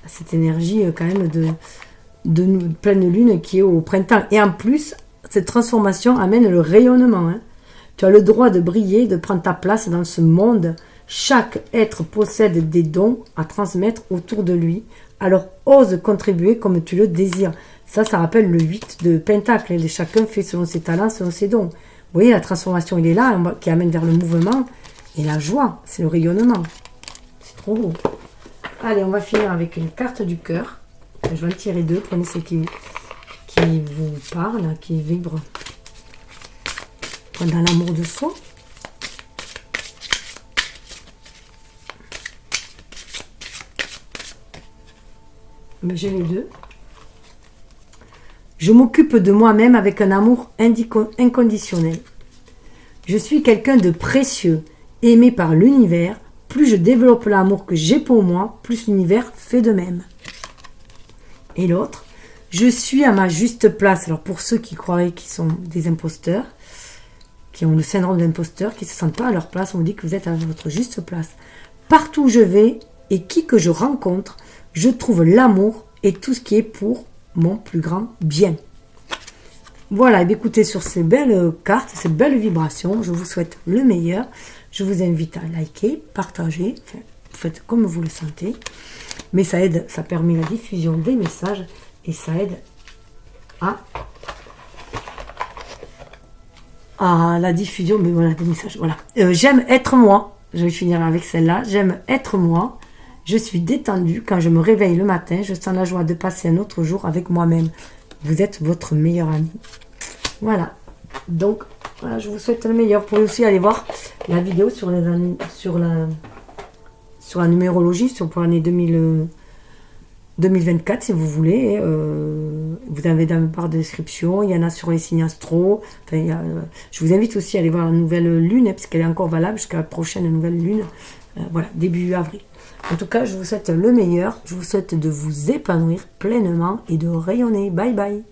Speaker 1: Cette énergie quand même de pleine lune qui est au printemps. Et en plus, cette transformation amène le rayonnement. Hein. Tu as le droit de briller, de prendre ta place dans ce monde. Chaque être possède des dons à transmettre autour de lui. Alors, ose contribuer comme tu le désires. Ça rappelle le 8 de Pentacle. Et chacun fait selon ses talents, selon ses dons. Vous voyez, la transformation, il est là, qui amène vers le mouvement. Et la joie, c'est le rayonnement. C'est trop beau. Allez, on va finir avec une carte du cœur. Je vais en tirer deux. Prenez ceux qui vous parlent, qui vibrent dans l'amour de soi. Ben, j'ai les deux. Je m'occupe de moi-même avec un amour inconditionnel. Je suis quelqu'un de précieux, aimé par l'univers. Plus je développe l'amour que j'ai pour moi, plus l'univers fait de même. Et l'autre, je suis à ma juste place. Alors pour ceux qui croiraient qu'ils sont des imposteurs, qui ont le syndrome d'imposteur, qui ne se sentent pas à leur place, on vous dit que vous êtes à votre juste place. Partout où je vais et qui que je rencontre, je trouve l'amour et tout ce qui est pour mon plus grand bien. Voilà, et bien écoutez, sur ces belles cartes, ces belles vibrations, je vous souhaite le meilleur. Je vous invite à liker, partager, enfin, faites comme vous le sentez. Mais ça aide, ça permet la diffusion des messages et ça aide à la diffusion mais voilà, des messages. Voilà. J'aime être moi. Je vais finir avec celle-là. J'aime être moi. Je suis détendue quand je me réveille le matin. Je sens la joie de passer un autre jour avec moi-même. Vous êtes votre meilleur ami. Voilà. Donc, voilà, je vous souhaite le meilleur. Vous pouvez aussi aller voir la vidéo sur la numérologie pour l'année 2024 si vous voulez. Vous avez dans la barre de description. Il y en a sur les signes astro. Enfin, je vous invite aussi à aller voir la nouvelle lune, parce qu'elle est encore valable jusqu'à la prochaine nouvelle lune. voilà, début avril. En tout cas, je vous souhaite le meilleur. Je vous souhaite de vous épanouir pleinement et de rayonner. Bye bye.